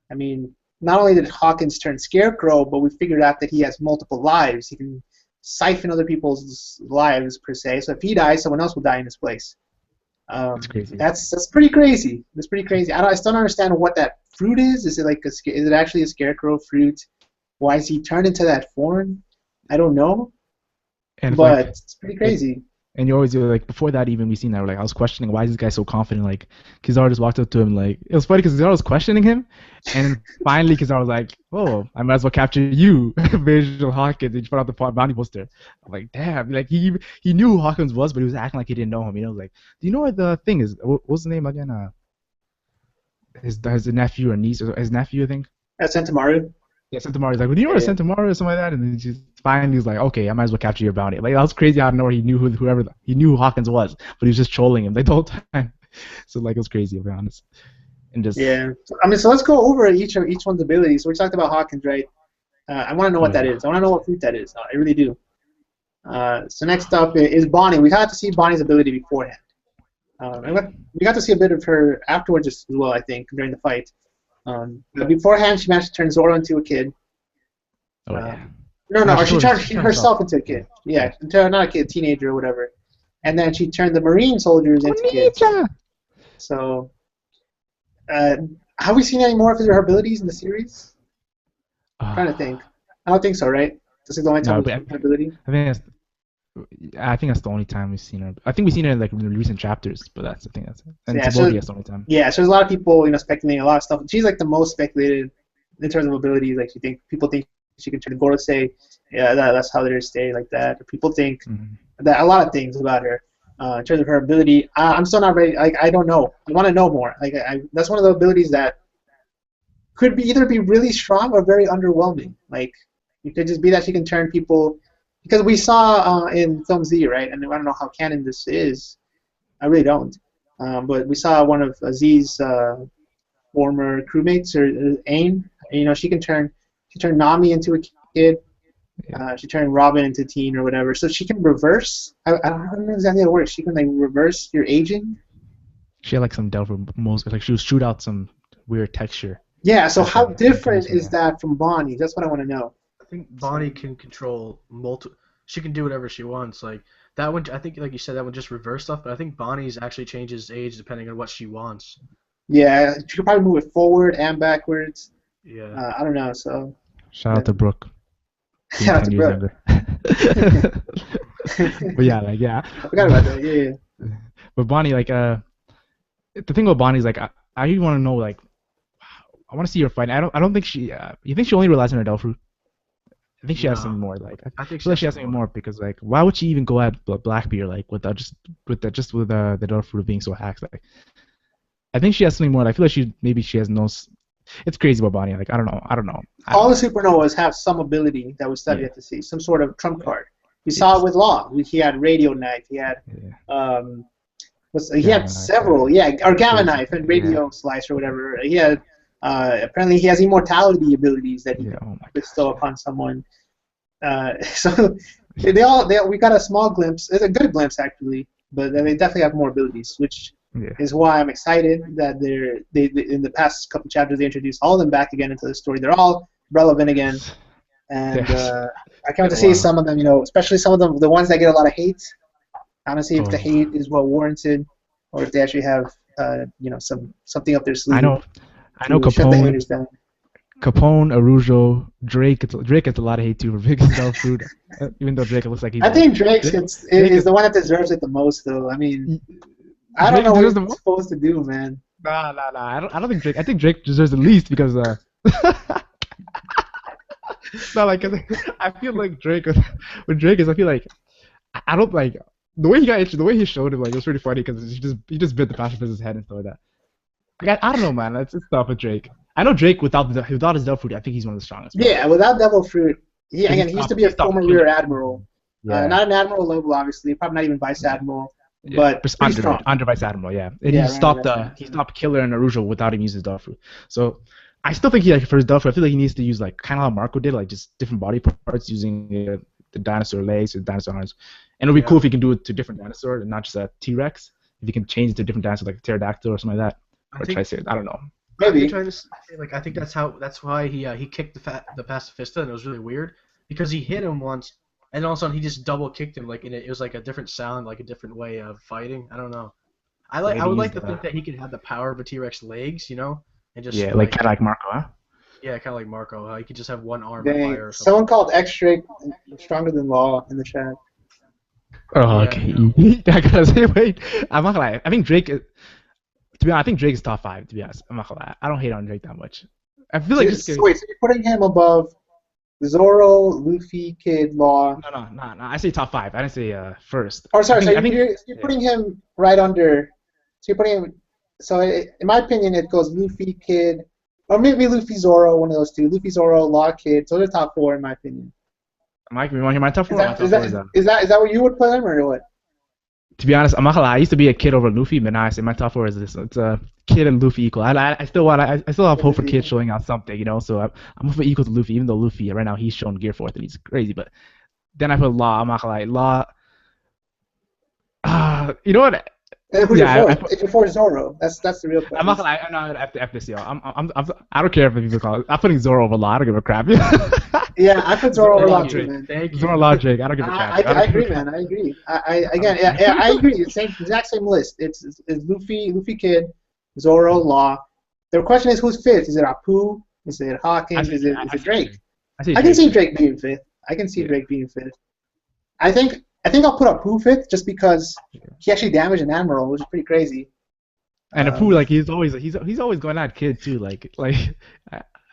I mean, not only did Hawkins turn Scarecrow, but we figured out that he has multiple lives. He can siphon other people's lives, per se. So if he dies, someone else will die in his place. That's crazy. That's pretty crazy. That's pretty crazy. I still don't understand what that fruit is. Is it actually a Scarecrow fruit? Why is he turned into that form? I don't know. And but it's pretty crazy. And you always do, like, before that even, we seen that, like, I was questioning, why is this guy so confident? Like, Kizaru just walked up to him, like, it was funny because Kizaru was questioning him, and finally Kizaru was like, oh, I might as well capture you, Visual Hawkins, and he put out the bounty poster. I'm like, damn, like, he knew who Hawkins was, but he was acting like he didn't know him, you know, like, do you know what the thing is? What's the name again? His nephew or niece, or his nephew, I think? Sentomaru. Yeah, Sentomaru's like, well, do you know what Sentomaru or something like that? And then she finally was like, okay, I might as well capture your bounty. Like, that was crazy out of nowhere. He knew he knew who Hawkins was, but he was just trolling him like the whole time. So like, it was crazy, to be honest. And just I mean, so let's go over each one's abilities. So we talked about Hawkins, right? I want to know what that is. I want to know what fruit that is. I really do. So next up is Bonnie. We got to see Bonnie's ability beforehand. We got to see a bit of her afterwards as well, I think, during the fight. But beforehand, she managed to turn Zoro into a kid. Oh yeah. No, she turned herself into a kid. Yeah, not a kid, teenager or whatever. And then she turned the Marine soldiers into kids. So, have we seen any more of her abilities in the series? I'm trying to think. I don't think so, right? This is the only time we've seen her ability? I think that's the only time we've seen her. I think we've seen her in like in recent chapters, but that's the thing. And yeah, Sabaody, that's the only time. Yeah, so there's a lot of people, speculating a lot of stuff. She's like the most speculated in terms of abilities. Like people think she can turn Gorosei. Yeah, that's how they stay like that. Or people think that a lot of things about her in terms of her ability. I'm still not ready. Like I don't know. I want to know more. Like that's one of the abilities that could either be really strong or very underwhelming. Like it could just be that she can turn people. Because we saw in Film Z, right? And I don't know how canon this is. I really don't. But we saw one of Z's former crewmates, or Ain. She turned Nami into a kid. She turned Robin into a teen or whatever. So she can reverse. I don't know exactly how it works. She can like reverse your aging. She had like some devil most like she would shoot out some weird texture. Yeah. So how different is that from Bonnie? That's what I want to know. I think Bonnie can control multiple. She can do whatever she wants. Like that one, I think, like you said, that one just reverse stuff. But I think Bonnie's actually changes age depending on what she wants. Yeah, she could probably move it forward and backwards. Yeah. I don't know. So. Shout out to Brooke. Shout out to Brooke. But yeah, like I forgot about that. Yeah. But Bonnie, like the thing about Bonnie is like I really want to know, like, I want to see her fight. I don't think she. You think she only relies on her Delphi? I think she has something more. Like I feel like she has something more because like why would she even go at Blackbeard like with the Delphi being so hacked? Like I think she has something more. I feel like maybe she has no. It's crazy about Bonnie. Like I don't know. All the supernovas have some ability that we still yet to see. Some sort of trump card. We saw it with Law. He had Radio Knife. He had he had several. Or Gamma Knife and Radio Slice or whatever. He had. Apparently, he has immortality abilities that he can bestow upon someone. So we got a small glimpse. It's a good glimpse actually, but they definitely have more abilities, which is why I'm excited that they in the past couple chapters they introduced all of them back again into the story. They're all relevant again, and I can't wait to see some of them. Especially some of them, the ones that get a lot of hate. I want to see if the hate is well warranted, or if they actually have something up their sleeve. I know Capone Capone, Arujo, Drake. Drake gets a lot of hate too for picking stealth fruit, even though Drake looks like he's. I think Drake Drake is the one that deserves it the most, though. I mean, I don't Drake know what deserves he's the most. supposed to do, man. Nah. I don't think Drake. I think Drake deserves the least because no, like 'cause I feel like Drake with Drake is I feel like I don't like the way he got the way he showed him like it was pretty funny because he just bit the passion his head and stuff like that. Like, I don't know, man. It's tough with Drake. I know Drake without his Devil Fruit, I think he's one of the strongest. Yeah, without Devil Fruit, he used to be a former rear killing. admiral. Yeah. Not an admiral level, obviously. Probably not even vice admiral. But pretty strong. Under Vice Admiral, yeah. And Yeah, he stopped Killer and Arujo without him using his Devil Fruit. So I still think for his Devil Fruit, I feel like he needs to use like kind of how Marco did, like just different body parts using the dinosaur legs or dinosaur arms. And it'll be cool if he can do it to different dinosaurs and not just a T-Rex. If he can change it to different dinosaurs like a pterodactyl or something like that. Or Triceratops, I don't know. Maybe. Trying to say, like I think that's why he kicked the pacifista, and it was really weird because he hit him once, and all of a sudden he just double kicked him like it was like a different sound, like a different way of fighting. I don't know. I would like to think that he could have the power of a T-Rex legs, you know, and just like kind of like Marco, huh? Yeah, kind of like Marco. How he could just have one arm Dang. on fire. Or something. Someone called X Drake stronger than Law in the chat. Oh, okay. I gotta say, wait. I'm not gonna lie. I think Drake. To be honest, I think Drake is top 5. To be honest, I'm not gonna lie. I don't hate on Drake that much. I feel like so you're putting him above Zoro, Luffy, Kid, Law. No. I say top 5. I didn't say first. Oh, sorry. You're putting him right under. So you're putting him. So in my opinion, it goes Luffy, Kid, or maybe Luffy, Zoro, one of those two. Luffy, Zoro, Law, Kid. So they're top 4 in my opinion. Mike, you want to hear my top 4? Is that where you would put him or what? To be honest, I'm not gonna lie. I used to be a Kid over Luffy, but now I say my top 4 is this. It's Kid and Luffy equal. I still have hope for Kid showing out something, you know. So I'm hoping equal to Luffy, even though Luffy right now he's showing Gear 4th and he's crazy. But then I put Law. I'm not gonna lie. Law. You know what? Who's your 4th? It's your 4th Zoro. That's the real question. I'm not gonna lie. I'm not after this, y'all. I don't care if people call it. I'm putting Zoro over Law. I don't give a crap. Yeah, I put Zoro over Law too, man. Zoro, Law, Drake. I don't give a crap. I agree, man. I agree. I agree. Exact same list. It's Luffy, Kid, Zoro, Law. The question is who's 5th? Is it Apu? Is it Hawkins? Is it Drake? I can see Drake being 5th. I can see Drake being 5th. I think I'll put Apu 5th just because he actually damaged an admiral, which is pretty crazy. And Apu, like he's always going at Kid too, like.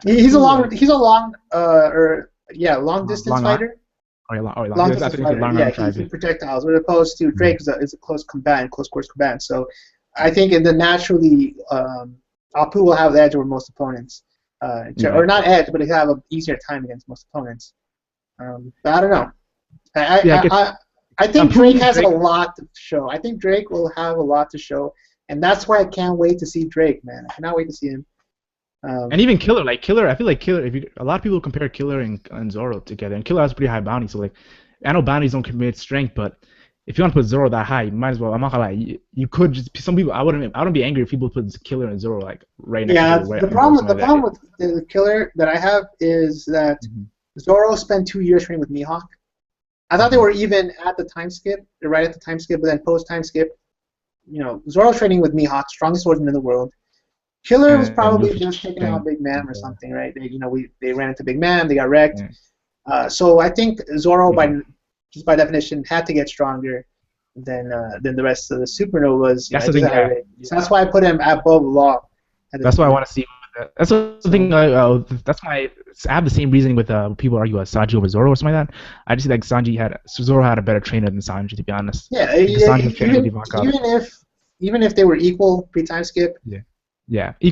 He's a long distance fighter. Long distance fighter. Yeah, he can projectiles, as opposed to Drake is a close course combatant. So I think in the naturally, Apu will have the edge over most opponents, or not edge, but he'll have an easier time against most opponents. But I don't know. I think Drake has a lot to show. I think Drake will have a lot to show, and that's why I can't wait to see Drake, man. I cannot wait to see him. And even Killer, I feel like Killer. A lot of people compare Killer and Zoro together, and Killer has a pretty high bounty. So like, I know bounties don't commit strength, but if you want to put Zoro that high, you might as well. I'm not gonna lie, you could just. Some people, I wouldn't be angry if people put Killer and Zoro like right next to each other. The problem with the Killer that I have is that Zoro spent 2 years training with Mihawk. I thought they were even at the time skip, right at the time skip, but then post time skip, Zoro's training with Mihawk, strongest swordsman in the world. Killer was probably just taking out Big Man or something, right? They ran into Big Man, they got wrecked. So I think Zoro, by definition, had to get stronger than the rest of the supernovas. That's the thing. So that's why I put him above Law. That's why I want to see. That's the thing. That's why I have the same reasoning with people argue about Sanji over Zoro or something like that. I just think like Zoro had a better trainer than Sanji, to be honest. Yeah, even if they were equal pre-time skip. Yeah.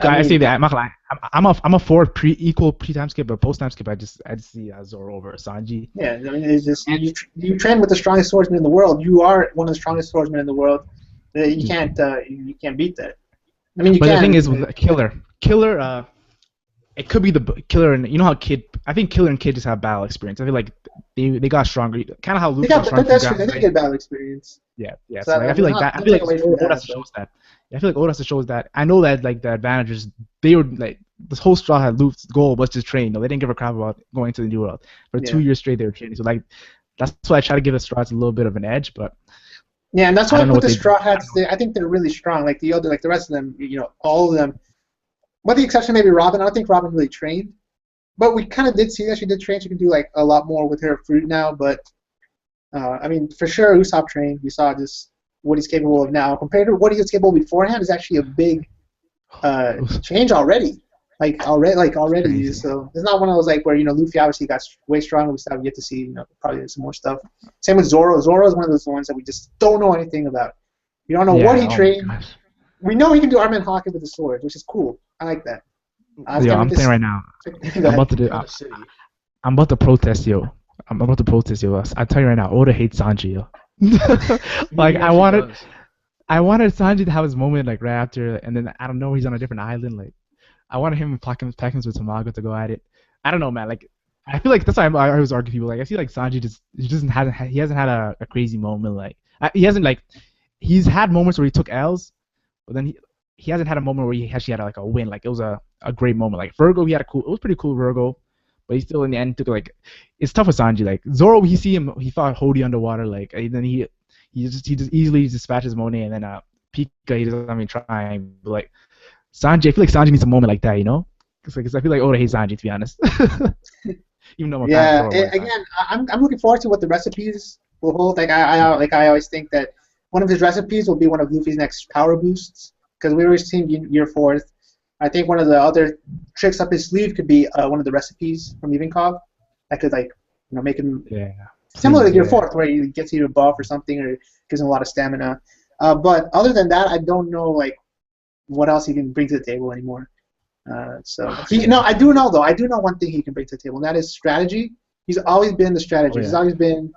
I say that. I'm a for equal pre-time skip, but post-time skip I just see Zoro over Sanji. Yeah, I mean it's just you train with the strongest swordsman in the world. You are one of the strongest swordsmen in the world. You can't beat that. I mean, the thing is with Killer, it could be the Killer, and you know how I think Killer and Kid just have battle experience. I feel like they got stronger, kind of how Luke got stronger. They get battle experience. Yeah. So I feel like that. I feel like Oda shows that. I feel like Oda shows that. I know that like the advantages, they were like this whole Straw Hat Luke's goal was to train. They didn't give a crap about going to the New World. For 2 years straight, they were training. So like that's why I try to give the Straw Hats a little bit of an edge, but. Yeah, and that's why I put the Straw Hats. I think they're really strong. Like the rest of them, all of them. With the exception of maybe Robin, I don't think Robin really trained. but we kind of did see that she did train. She can do like a lot more with her fruit now. But I mean, for sure, Usopp trained. We saw just what he's capable of now compared to what he was capable beforehand is actually a big change already. Already. Crazy. So it's not one of those like where Luffy obviously got way stronger. We still have yet to see probably some more stuff. Same with Zoro. Zoro is one of those ones that we just don't know anything about. We don't know what he trained. We know he can do Arm Hawkeye with the sword, which is cool. I like that. Yo, I'm saying right now, I'm about to protest, yo. I'm about to protest, yo. I tell you right now, Oda hates Sanji, yo. Like I wanted Sanji to have his moment like right after, and then I don't know, he's on a different island. Like I wanted him packing with Tamago to go at it. I don't know, man. Like I feel like that's why I always argue people. Like I feel like Sanji he hasn't had a crazy moment. Like he hasn't like he's had moments where he took L's, but then he hasn't had a moment where he actually had like a win. Like it was a great moment. Like Virgo, it was pretty cool Virgo, but he still in the end took like it's tough with Sanji. Like Zoro, he fought Hody underwater. Like and then he just easily dispatches Monet, and then Pika he doesn't even try. But like Sanji, I feel like Sanji needs a moment like that, you know? Because I feel like Oda hates Sanji, to be honest. Even though again, I'm looking forward to what the recipes will hold. Like I always think that one of his recipes will be one of Luffy's next power boosts. Because we were seeing year 4th. I think one of the other tricks up his sleeve could be one of the recipes from Ivankov that could make him similar to year 4th, where he gets either a buff or something, or gives him a lot of stamina. But other than that, I don't know what else he can bring to the table anymore. I do know one thing he can bring to the table, and that is strategy. He's always been the strategist. He's always been.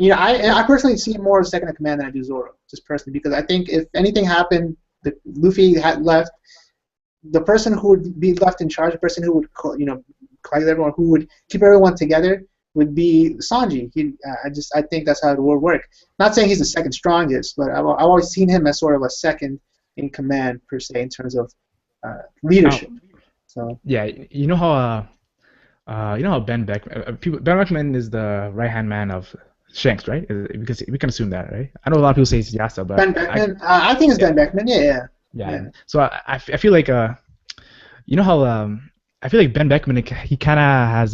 I personally see him more as second in command than I do Zoro, just personally, because I think if anything happened, Luffy had left, the person who would be left in charge, the person who would collect everyone, who would keep everyone together, would be Sanji. I think that's how it would work. Not saying he's the second strongest, but I've always seen him as sort of a second in command per se in terms of leadership. So yeah, you know how Ben Beckman is the right hand man of Shanks, right? Because we can assume that, right? I know a lot of people say it's Yasa, but Ben Beckman. I think it's Ben Beckman. Yeah. So I feel like you know how I feel like Ben Beckman he kind of has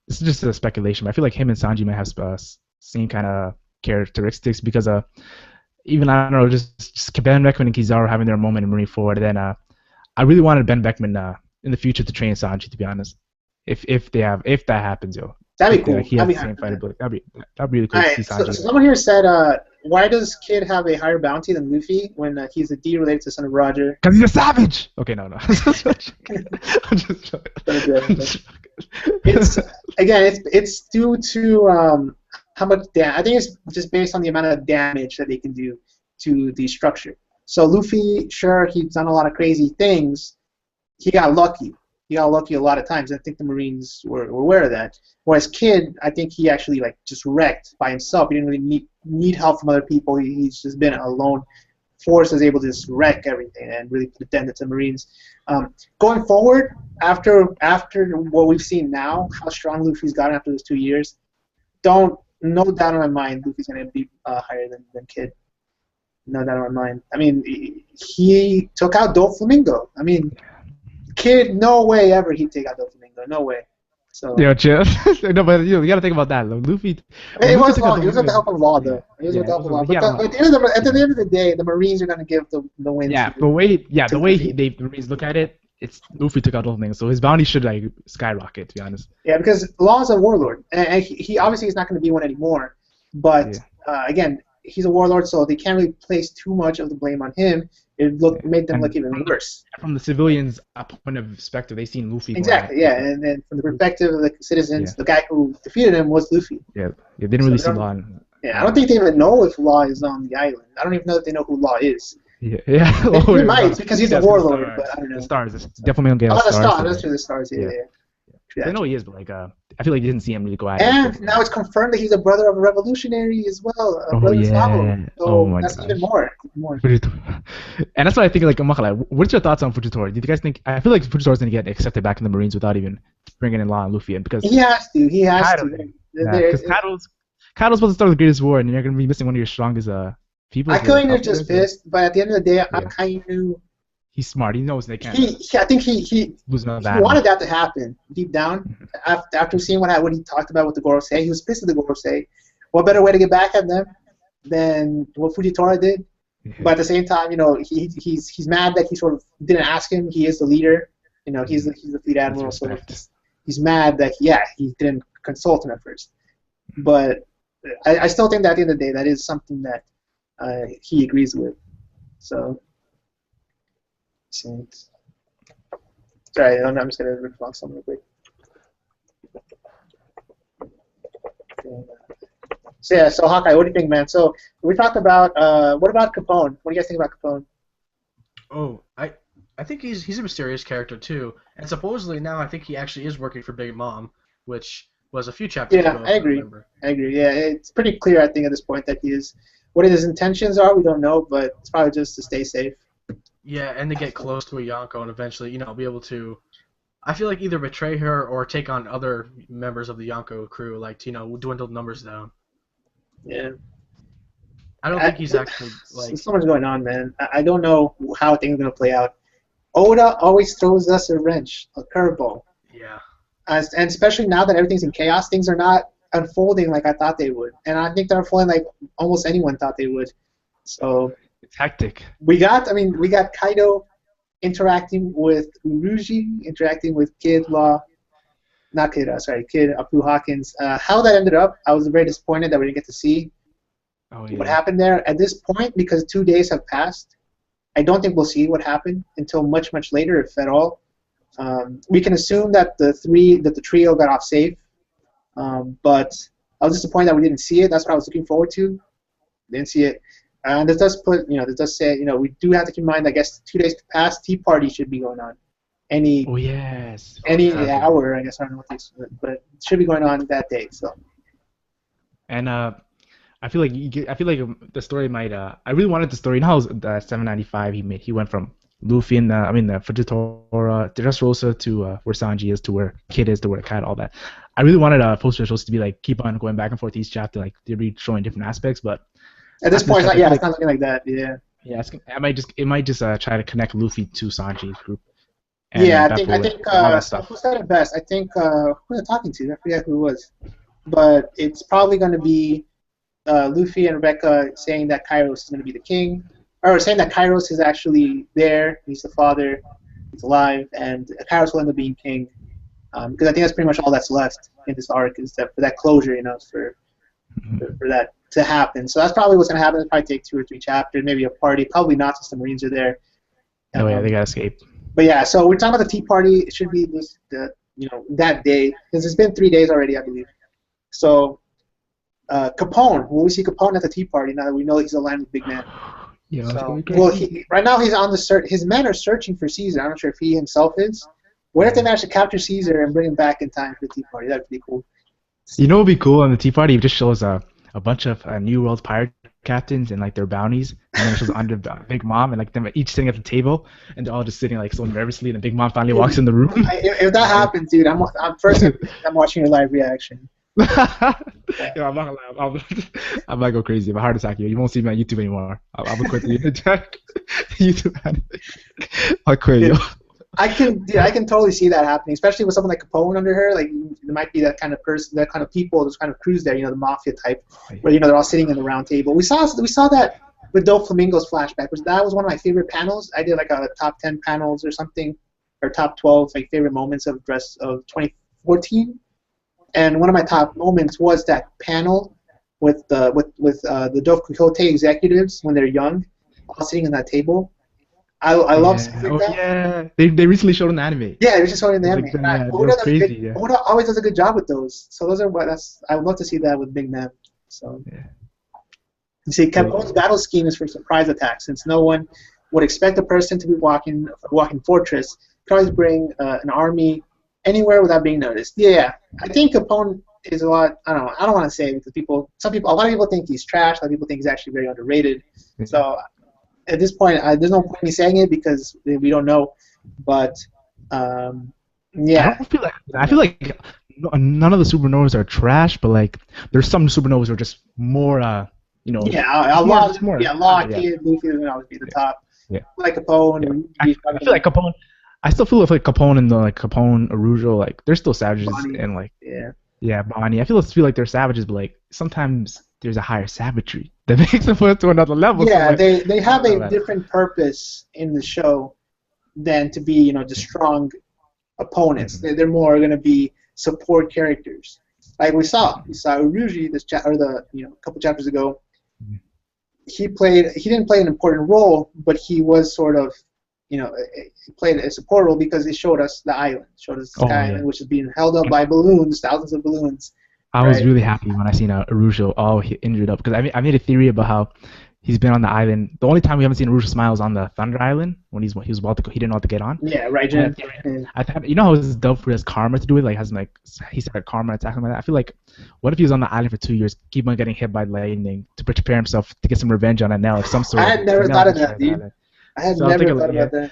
this is just a speculation, but I feel like him and Sanji might have same kind of characteristics because even I don't know just Ben Beckman and Kizaru having their moment in Marineford, and then I really wanted Ben Beckman in the future to train Sanji, to be honest. If that happens, yo. That'd be cool. That'd be really cool to see Sanji. So someone here said, why does Kid have a higher bounty than Luffy when he's a D related to Son of Roger? Because he's a savage! Okay, no. I'm just It's due to how much damage. I think it's just based on the amount of damage that they can do to the structure. So Luffy, sure, he's done a lot of crazy things. He got lucky. He got lucky a lot of times. I think the Marines were aware of that. Whereas Kid, I think he actually just wrecked by himself. He didn't really need help from other people. He's just been a lone force, is able to just wreck everything and really put a dent into the Marines. Going forward, after what we've seen now, how strong Luffy's gotten after those 2 years, no doubt in my mind Luffy's going to be higher than Kid. No doubt in my mind. I mean, he took out Doflamingo. I mean, Kid, no way ever he'd take out Doflamingo. No way. So. Yeah, chill. No, but you gotta think about that. Luffy. It was Law. It was with the help of Law, though. It was with the help of Law. But at the end of the day, the Marines are gonna give the win. Yeah, the way the Marines look at it, it's Luffy took out Doflamingo, so his bounty should skyrocket. To be honest. Yeah, because Law's a warlord, and he obviously is not gonna be one anymore. But again, he's a warlord, so they can't really place too much of the blame on him. It made them look even worse. From the civilians' point of perspective, they seen Luffy. Exactly, and then from the perspective of the citizens, the guy who defeated him was Luffy. Yeah, they didn't really see Law. I don't think they even know if Law is on the island. I don't even know if they know who Law is. Yeah. They might, because he's a warlord, but I don't know. The stars. It's definitely gonna get the stars. That's true, the stars, yeah. I know he is, but I feel like you didn't see him really go at it. And now it's confirmed that he's a brother of a revolutionary as well. So that's even more. And that's why I think what's your thoughts on Fujitora? Do you guys think? I feel like Fujitora's gonna get accepted back in the Marines without even bringing in Law and Luffy, and because he has to. Because Kado's supposed to start the greatest war, and you're gonna be missing one of your strongest people. Akainu is just pissed, but at the end of the day, Akainu He's smart. He knows they can't I think he lose another he battle. wanted that to happen deep down. After seeing what he talked about with the Gorosei, he was pissed at the Gorosei. What better way to get back at them than what Fujitora did? But at the same time, he's mad that he sort of didn't ask him. He is the leader. He's the fleet admiral, so he's mad that he didn't consult him at first. But I still think that at the end of the day, that is something that he agrees with. So, sorry, I'm just gonna respond something real quick. So Hawkeye, what do you think, man? So we talked about what about Capone? What do you guys think about Capone? Oh, I think he's a mysterious character too, and supposedly now I think he actually is working for Big Mom, which was a few chapters ago. I agree. Yeah, it's pretty clear I think at this point that he is. What his intentions are, we don't know, but it's probably just to stay safe. Yeah, and to get close to a Yonko and eventually, be able to. I feel like either betray her or take on other members of the Yonko crew, like dwindle numbers down. Yeah. I don't think he's actually like. So much going on, man. I don't know how things are gonna play out. Oda always throws us a wrench, a curveball. Yeah. And especially now that everything's in chaos, things are not unfolding like I thought they would, and I think they're unfolding like almost anyone thought they would. So it's hectic. We got Kaido interacting with Uruji, interacting with Kid Apu Hawkins. How that ended up, I was very disappointed that we didn't get to see what happened there. At this point, because 2 days have passed, I don't think we'll see what happened until much, much later, if at all. We can assume that the trio got off safe, but I was disappointed that we didn't see it. That's what I was looking forward to. Didn't see it. And this does say, we do have to keep in mind, I guess 2 days past, Tea Party should be going on. Any hour, I guess, I don't know what these, but it should be going on that day. So. And I feel like the story might. I really wanted the story. You know how the 795 he went from Luffy and Fujitora, Dressrosa to where Sanji is, to where Kid is, to where Kat, all that. I really wanted post specials to be like keep on going back and forth each chapter, like they'd be showing different aspects. But at this point, it's not looking like that. Yeah. Yeah, it might just try to connect Luffy to Sanji's group. Yeah, I think who said it best? I think who was I talking to? I forget who it was, but it's probably going to be Luffy and Rebecca saying that Kairos is going to be the king, or saying that Kairos is actually there. He's the father. He's alive, and Kairos will end up being king. Because I think that's pretty much all that's left in this arc is that for that closure, for that to happen. So that's probably what's going to happen. It'll probably take 2 or 3 chapters, maybe a party. Probably not, since the Marines are there. Oh yeah, they gotta escape. But yeah, so we're talking about the Tea Party. It should be that day, because it's been 3 days already, I believe. So Capone, will we see Capone at the Tea Party now that we know he's aligned with Big Man? Yeah. So, right now he's on the search. His men are searching for Caesar. I'm not sure if he himself is. What if they manage to capture Caesar and bring him back in time for the Tea Party? That'd be cool. You know what would be cool on the Tea Party? It just shows a bunch of New World pirate captains and like their bounties, and then it shows under Big Mom and like them each sitting at the table, and they're all just sitting like so nervously, and then Big Mom finally walks in the room. If that happens, dude, I'm watching your live reaction. Yo, I'm not gonna lie. I might go crazy. My heart attack you. You won't see me on YouTube anymore. I'll quit the YouTube. I'll quit you. I can totally see that happening, especially with someone like Capone under her. Like, there might be that kind of person, that kind of people, those kind of crews there. The mafia type, where they're all sitting in the round table. We saw that with Doflamingo's flashback. That was one of my favorite panels. I did like a top 10 panels or something, or top 12 like favorite moments of 2014. And one of my top moments was that panel with the Dove Quixote executives when they're young, all sitting at that table. I love seeing that. Yeah, they recently showed an anime. Yeah, they just showed in the anime. Crazy. Oda always does a good job with those. So those are I would love to see that with Big Man. So you see, Capone's battle scheme is for surprise attacks, since no one would expect a person to be walking fortress. You can always bring an army anywhere without being noticed. Yeah, I think Capone is a lot. I don't want to say it because a lot of people think he's trash. A lot of people think he's actually very underrated. So at this point, there's no point in me saying it because we don't know. But yeah, I feel like none of the supernovas are trash, but like there's some supernovas that are just more. Yeah, Law, Kid, Luffy is gonna always be the top. Yeah. like Capone. Yeah. And I feel like Capone. I still feel like Capone and the like Capone, Arujo, like they're still savages Bonnie. and like Yeah. yeah, Bonnie. I feel like they're savages, but like sometimes there's a higher savagery that makes them put to another level. So Yeah, like they I have don't know, a man. different purpose in the show than to be, the strong opponents. Mhm. They're more going to be support characters. Like we saw Uruji a couple chapters ago. Mhm. He didn't play an important role, but he was sort of, he played a support role because it showed us the island, showed us the Oh Sky yeah. Island, which is being held up by balloons, thousands of balloons, I was right? really happy when I seen Arujo he injured up because I made a theory about how he's been on the island. The only time we haven't seen Arujo smile is on the Thunder Island when he was about to he didn't know what to get on. Yeah, right, I had a Jen. theory. Yeah. I thought how his dope for his karma to do it like has like he said karma attack him like that. I feel like what if he was on the island for 2 years, keep on getting hit by lightning to prepare himself to get some revenge on Enel of some I sort. had never Enel thought of that, destroyed the dude. island. I had So I was never thinking thought like about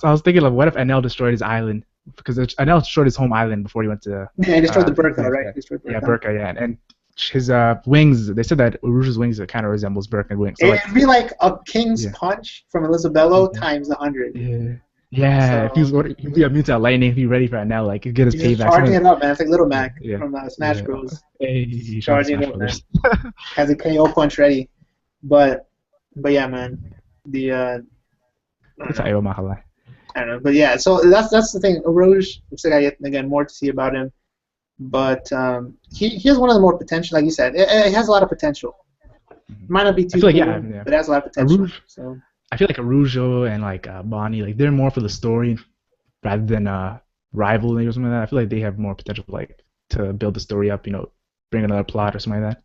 that. I was thinking like what if Enel destroyed his island because Enel destroyed his home island before he went to Yeah, he destroyed the Burka, Phoenix, right? yeah. He destroyed Yeah, Burka. Burka, yeah, and his wings. They said that Uruju's wings kind of resembles Burka wings. So like, It'd be like a King's yeah, Punch from Elisabello yeah, times 100. yeah, yeah. If So he'd be immune to lightning, he'd be ready for it now. Like he'd get his he's just payback. charging it up, man. It's like Little Yeah, Mac yeah, from Smash yeah. Bros. Hey, shout out to Charging Smash it up, man. Brothers. Has a KO punch ready. But yeah, man. The I don't It's know. Ayo Mahalai. I don't know. But yeah, so that's the thing. Rouge, looks like I get again more to see about him. But he has one of the more potential, like you said. It has a lot of potential. Might not be I too feel like cool, yeah. but it has a lot of potential. Aruj, So I feel like Arujo and like Bonnie, like they're more for the story rather than rivalry or something like that. I feel like they have more potential like to build the story up, bring another plot or something like that.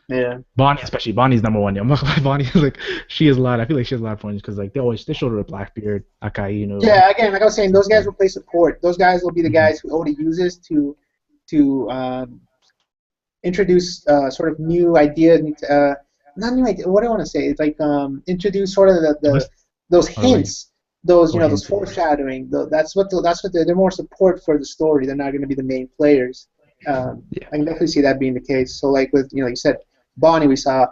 yeah. Bonnie, especially Bonnie's number one. Yo, Bonnie is like she has a lot. I feel like she has a lot of points because like they showed her with Blackbeard, Akai, Yeah, again, like I was saying, those guys will play support. Those guys will be the guys who Oda uses to introduce sort of new ideas. Not new idea. What do I want to say? It's like introduce sort of those hints, those those foreshadowing. That's what they're more support for the story. They're not going to be the main players. Yeah. I can definitely see that being the case. So like with like you said, Bonnie, we saw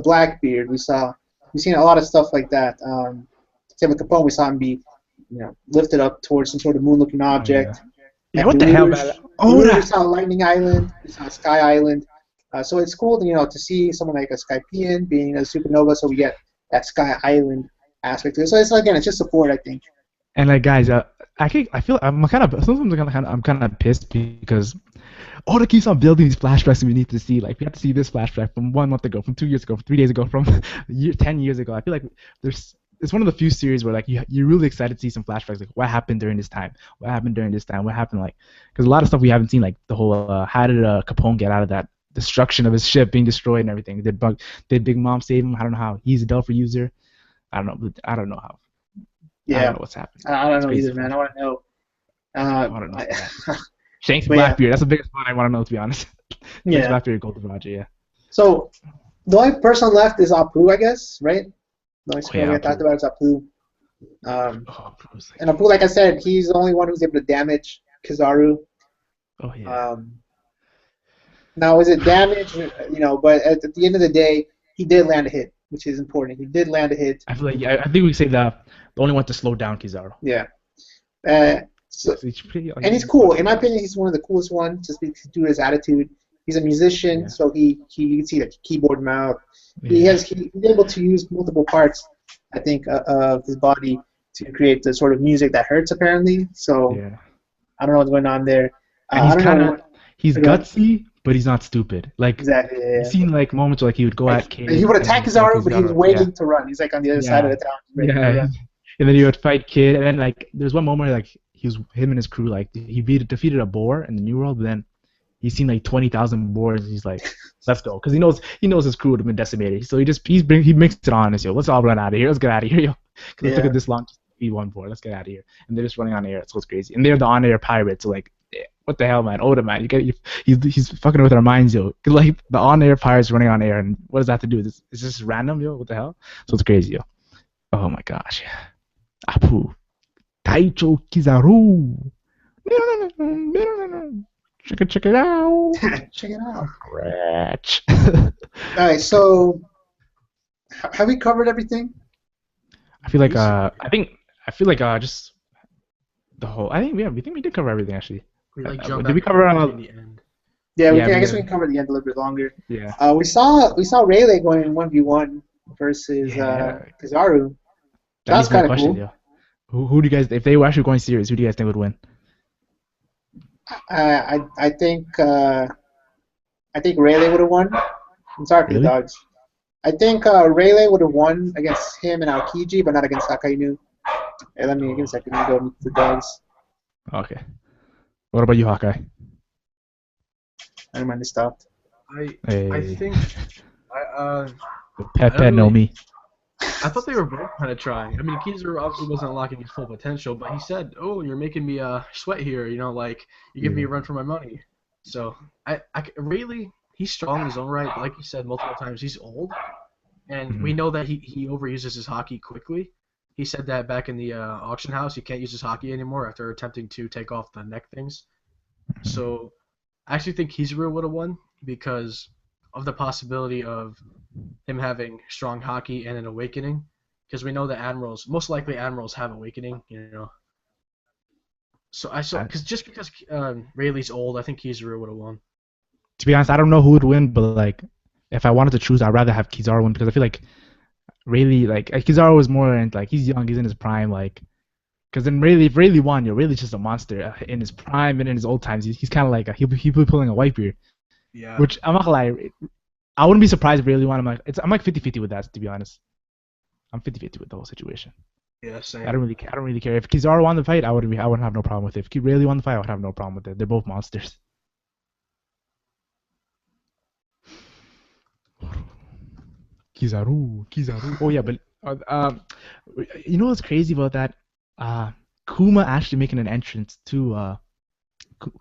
Blackbeard, we've seen a lot of stuff like that. Same with Capone, we saw him be lifted up towards some sort of moon-looking object. Yeah, what the hell, man? Oh, we saw Lightning Island, we saw Sky Island. So it's cool, to see someone like a Skypian being a supernova. So we get that Sky Island aspect to it. So it's just support, I think. And like guys, I feel I'm kind of pissed because Oda keeps on building these flashbacks we need to see. Like we have to see this flashback from 1 month ago, from 2 years ago, from 3 days ago, from 10 years ago. I feel like it's one of the few series where like you're really excited to see some flashbacks. Like what happened during this time? What happened during this time? What happened like? Because a lot of stuff we haven't seen, like the whole how did Capone get out of that destruction of his ship being destroyed and everything? Did Big Mom save him? I don't know how. He's a Delphi user. I don't know how. Yeah. I don't know what's happening. I don't know either, man. I want to know. I want to know. Shanks Blackbeard. That's the biggest one I want to know, to be honest. Shanks Blackbeard, Golden Roger, yeah. So the only person left is Apu, I guess, right? The only yeah, I talked about is Apu. And Apu, like I said, he's the only one who's able to damage Kizaru. Oh yeah. Now, is it damage? But at the end of the day, he did land a hit, which is important. He did land a hit. I feel like I think we say the only one to slow down Kizaru. Yeah. And he's cool. In my opinion, he's one of the coolest ones just due to his attitude. He's a musician, so you can see the keyboard mouth. Yeah. He's able to use multiple parts, I think, of his body to create the sort of music that hurts, apparently. So I don't know what's going on there. And he's gutsy, but he's not stupid. Like exactly. Yeah. You've seen like moments where, like he would go at Kid. He would attack Kizaru, but he was waiting to run. He's like on the other side of the town. Yeah. And then he would fight Kid, and then like there's one moment where, like him and his crew, like he defeated a boar in the New World, but then he's seen like 20,000 boars, and he's like, let's go, because he knows his crew would have been decimated. So he mixed it on us, yo. Let's all run out of here. Let's get out of here, yo. Because it took it this long to beat one boar. Let's get out of here. And they're just running on air. It's so crazy. And they're the on-air pirates. So like, what the hell, man? Oda, man, he's fucking with our minds, yo. Because like the on-air pirates running on air, and what does that have to do with this? Is this random, yo? What the hell? So it's crazy, yo. Oh my gosh. Apu. Taicho Kizaru. Check it out. Check it out. Scratch. All right, so have we covered everything? I feel like Basically, I feel like just the whole. We think we did cover everything actually. we like jump Did we back to cover? the end. Yeah, Yeah, I guess we can cover the end a little bit longer. yeah, We saw Rayleigh going in 1v1 versus yeah. Kizaru. That That's leads me to a kind of question, cool. yo. Who do you guys, if they were actually going serious, who do you guys think would win? I think Rayleigh would have won. I'm sorry for the Really? dogs. I think Rayleigh would have won against him and Aokiji, but not against HawkeyeAnime. Hey, let me give me a second. Let me go meet the dogs. Okay. What about you, Hawkeye? I don't mind, they stopped. I Hey, think I pet I don't know really. me. I thought they were both kind of trying. I mean, Kizaru obviously wasn't unlocking his full potential, but he said, "Oh, you're making me sweat here. You know, like you're giving me a run for my money." So I really he's strong in his own right. But like you said multiple times, he's old, and we Mhm. know that he overuses his hockey quickly. He said that back in the auction house, he can't use his hockey anymore after attempting to take off the neck things. So I actually think Kizaru would have won because of the possibility of him having strong hockey and an awakening, because we know that admirals, most likely admirals have awakening, you know. So I saw I, because just because Rayleigh's old, I think Kizaru would have won. to be honest, I don't know who would win, but like, if I wanted to choose, I'd rather have Kizaru win because I feel like Rayleigh, like Kizaru is more in like he's young, he's in his prime, like. Because then Rayleigh, if Rayleigh won, you're really just a monster in his prime and in his old times. He's kind of like he'll be pulling a white beard, Yeah. which I'm not gonna lie. I wouldn't be surprised if Rayleigh won. I'm like 50-50 with that, to be honest. I'm 50-50 with the whole situation. Yeah, I same. don't really care. If Kizaru won the fight, I wouldn't have no problem with it. If Rayleigh won the fight, I would have no problem with it. They're both monsters. Kizaru. Oh yeah, but you know what's crazy about that? Uh, Kuma actually making an entrance to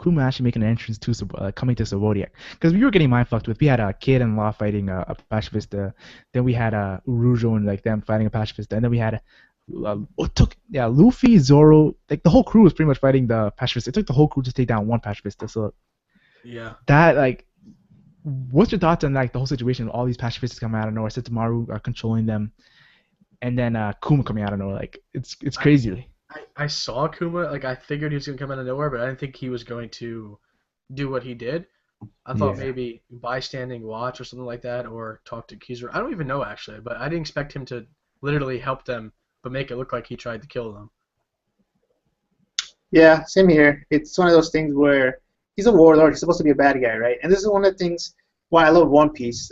Kuma actually making an entrance to coming to Sabaody, because we were getting mind fucked with. We had a Kid and Law fighting a pacifista, then we had Urujo and like them fighting a pacifista, and then we had Luffy, Zoro, like the whole crew was pretty much fighting the pacifista. It took the whole crew to take down one pacifista. So Yeah. that like, what's your thoughts on like the whole situation? All these pacifistas coming out of nowhere, Setsamaru controlling them, and then Kuma coming out of nowhere. Like it's I, crazy. I saw Kuma, like I figured he was gonna come out of nowhere, but I didn't think he was going to do what he did. I thought Yeah. maybe bystanding watch or something like that, or talk to Kizaru. I don't even know actually, but I didn't expect him to literally help them, but make it look like he tried to kill them. Yeah, same here. It's one of those things where he's a warlord. He's supposed to be a bad guy, right? And this is one of the things why I love One Piece.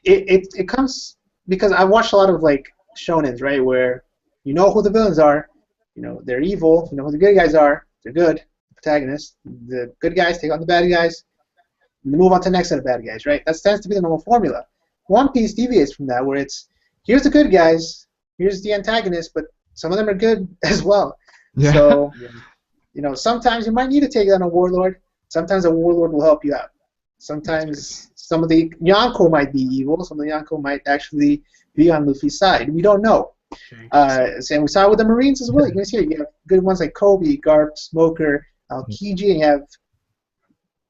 It comes because I watched a lot of like shonens, right, where you know who the villains are, you know they're evil, you know who the good guys are, they're good, protagonists. The good guys take on the bad guys, and they move on to the next set of bad guys, right? That tends to be the normal formula. One Piece deviates from that, where it's here's the good guys, here's the antagonist, but some of them are good as well. Yeah. So Yeah. you know, sometimes you might need to take on a warlord. Sometimes a warlord will help you out. That's crazy. Sometimes some of the Yonko might be evil. Some of the Yonko might actually be on Luffy's side. We don't know. Shanks. And we saw it with the Marines as well. You can see it. You have good ones like Kobe, Garp, Smoker, Aokiji, and you have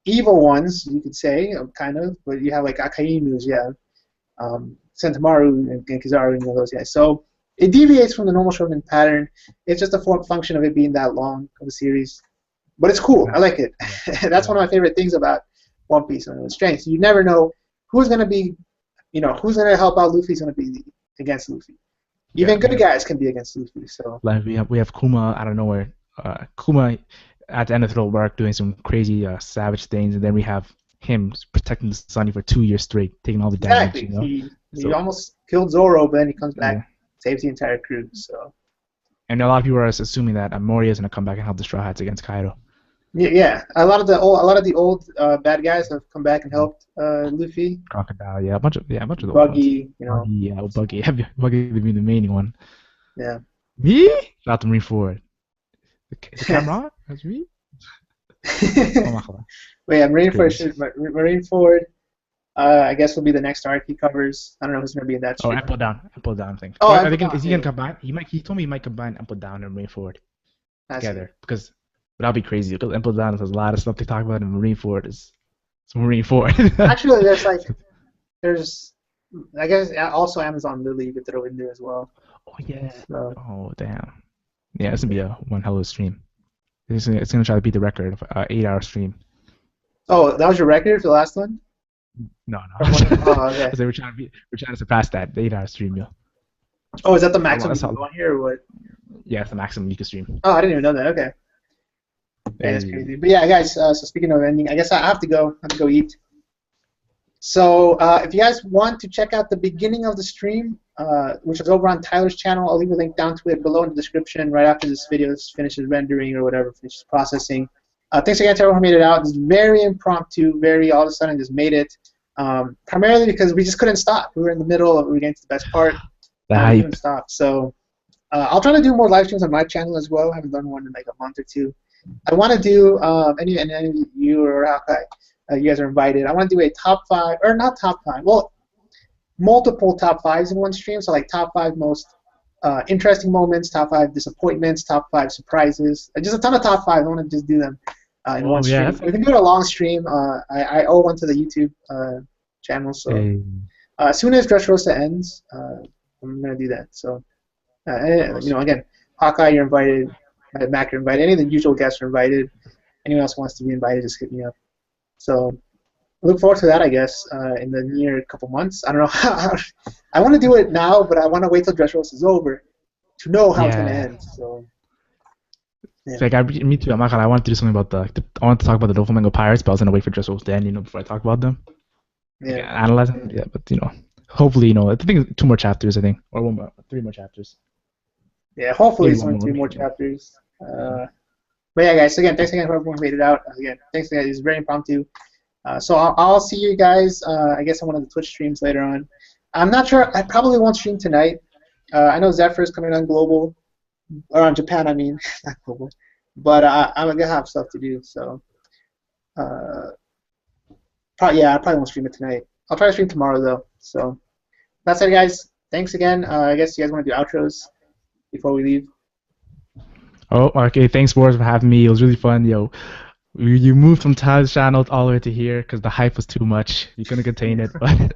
evil ones, you could say, kind of. But you have like Akainu's, you have Sentamaru and Kizaru, and all those guys. So it deviates from the normal shonen pattern. It's just a function of it being that long of a series. But it's cool. I like it. That's one of my favorite things about One Piece and its strengths. You never know who's going to be, you know, who's going to help out Luffy's going to be against Luffy. Yeah, Even good guys can be against Luffy. So like we have Kuma out of nowhere. Kuma at the end of the work doing some crazy savage things, and then we have him protecting the Sunny for 2 years straight, taking all the damage. exactly, You know. he So almost killed Zoro, but then he comes back, yeah, saves the entire crew. So and a lot of people are assuming that Moria is gonna come back and help the Straw Hats against Kaido. yeah, a lot of the old bad guys have come back and helped Luffy. Crocodile, yeah, a bunch of the old ones. Buggy, you know, Buggy, yeah, Buggy, Buggy being the main one. yeah. Me? Not the Marine Forward. The camera? That's me. Wait, Crazy. Marine Ford. I guess will be the next arc he covers. I don't know who's gonna be in that Oh, ship. Ample down thing. Oh, But I I think forgot. is he gonna combine? He told me he might combine Ample down and Marine Forward I see. together because that'll be crazy. Because Ample down has a lot of stuff to talk about, and Marine Forward is it's Marine Forward. Actually, there's I guess also Amazon Lily could throw in there as well. Oh yeah. So, Oh damn. Yeah, it's gonna be a one hell of a stream. It's gonna try to beat the record of 8 hour stream. oh, that was your record for the last one? No, From no. when, oh, okay. I said we're trying to surpass that the 8 hour stream, yo. Oh, is that the That's how long. maximum you That's can how. go on here or what? Yeah, it's the maximum you can stream. Oh, I didn't even know that. Okay. Yeah, that's crazy. But yeah, guys, so speaking of ending, I guess I have to go. I have to go eat. So if you guys want to check out the beginning of the stream, which is over on Tyler's channel, I'll leave a link down to it below in the description right after this video finishes rendering or whatever, finishes processing. Thanks again to everyone who made it out. It's very impromptu, very all of a sudden just made it. Primarily because we just couldn't stop. We were in the middle, we were getting to the best part. The We hype. couldn't stop. So I'll try to do more live streams on my channel as well. I haven't done one in like a month or two. I want to do, any of you or Hawkeye, you guys are invited. I want to do a top 5, or not top 5, well, multiple top 5s in one stream. So like top 5 most interesting moments, top 5 disappointments, top 5 surprises. Just a ton of top 5. I want to just do them in one stream. Yeah. We can do it a long stream. I owe one to the YouTube channel. So as soon as Dressrosa ends, I'm going to do that. So, again, Hawkeye, you're invited. Mac, you're invited. Any of the usual guests are invited. Anyone else wants to be invited, just hit me up. So look forward to that, I guess, in the near couple months. I don't know. I want to do it now, but I want to wait till Dressrosa is over to know how it's going to end. So, yeah. It's like me too. I'm not gonna. I wanted to do something about I wanted to talk about the Doflamingo Pirates, but I was gonna wait for Dressrosa to end, before I talk about them. Yeah. Analyze them. Yeah, but hopefully, I think 2 more chapters. I think, or 3 more chapters. Yeah, hopefully it's Maybe only 3 more more. chapters. But yeah, guys. Again, thanks again for everyone who made it out. Again, thanks again. It's very impromptu. So I'll see you guys. I guess on one of the Twitch streams later on. I'm not sure. I probably won't stream tonight. I know Zephyr is coming on Global, or on Japan. I mean, not Global. But I'm gonna have stuff to do. So, I probably won't stream it tonight. I'll try to stream tomorrow though. So that's it, guys. Thanks again. I guess you guys want to do outros before we leave. Oh, okay. Thanks, Boris, for having me. It was really fun, yo. You moved from Tyler's channel all the way to here because the hype was too much. You couldn't contain it, but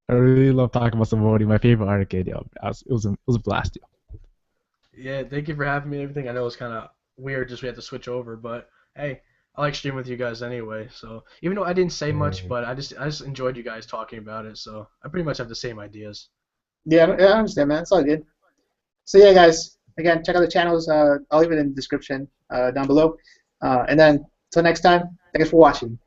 I really love talking about Sabaody, my favorite arcade. Yo, it was a blast, yo. Yeah, thank you for having me and everything. I know it's kind of weird just we had to switch over, but hey, I like streaming with you guys anyway. So even though I didn't say much, but I just enjoyed you guys talking about it. So I pretty much have the same ideas. Yeah, I understand, man. It's all good. So yeah, guys. Again, check out the channels. I'll leave it in the description down below. And then, till next time, thanks for watching.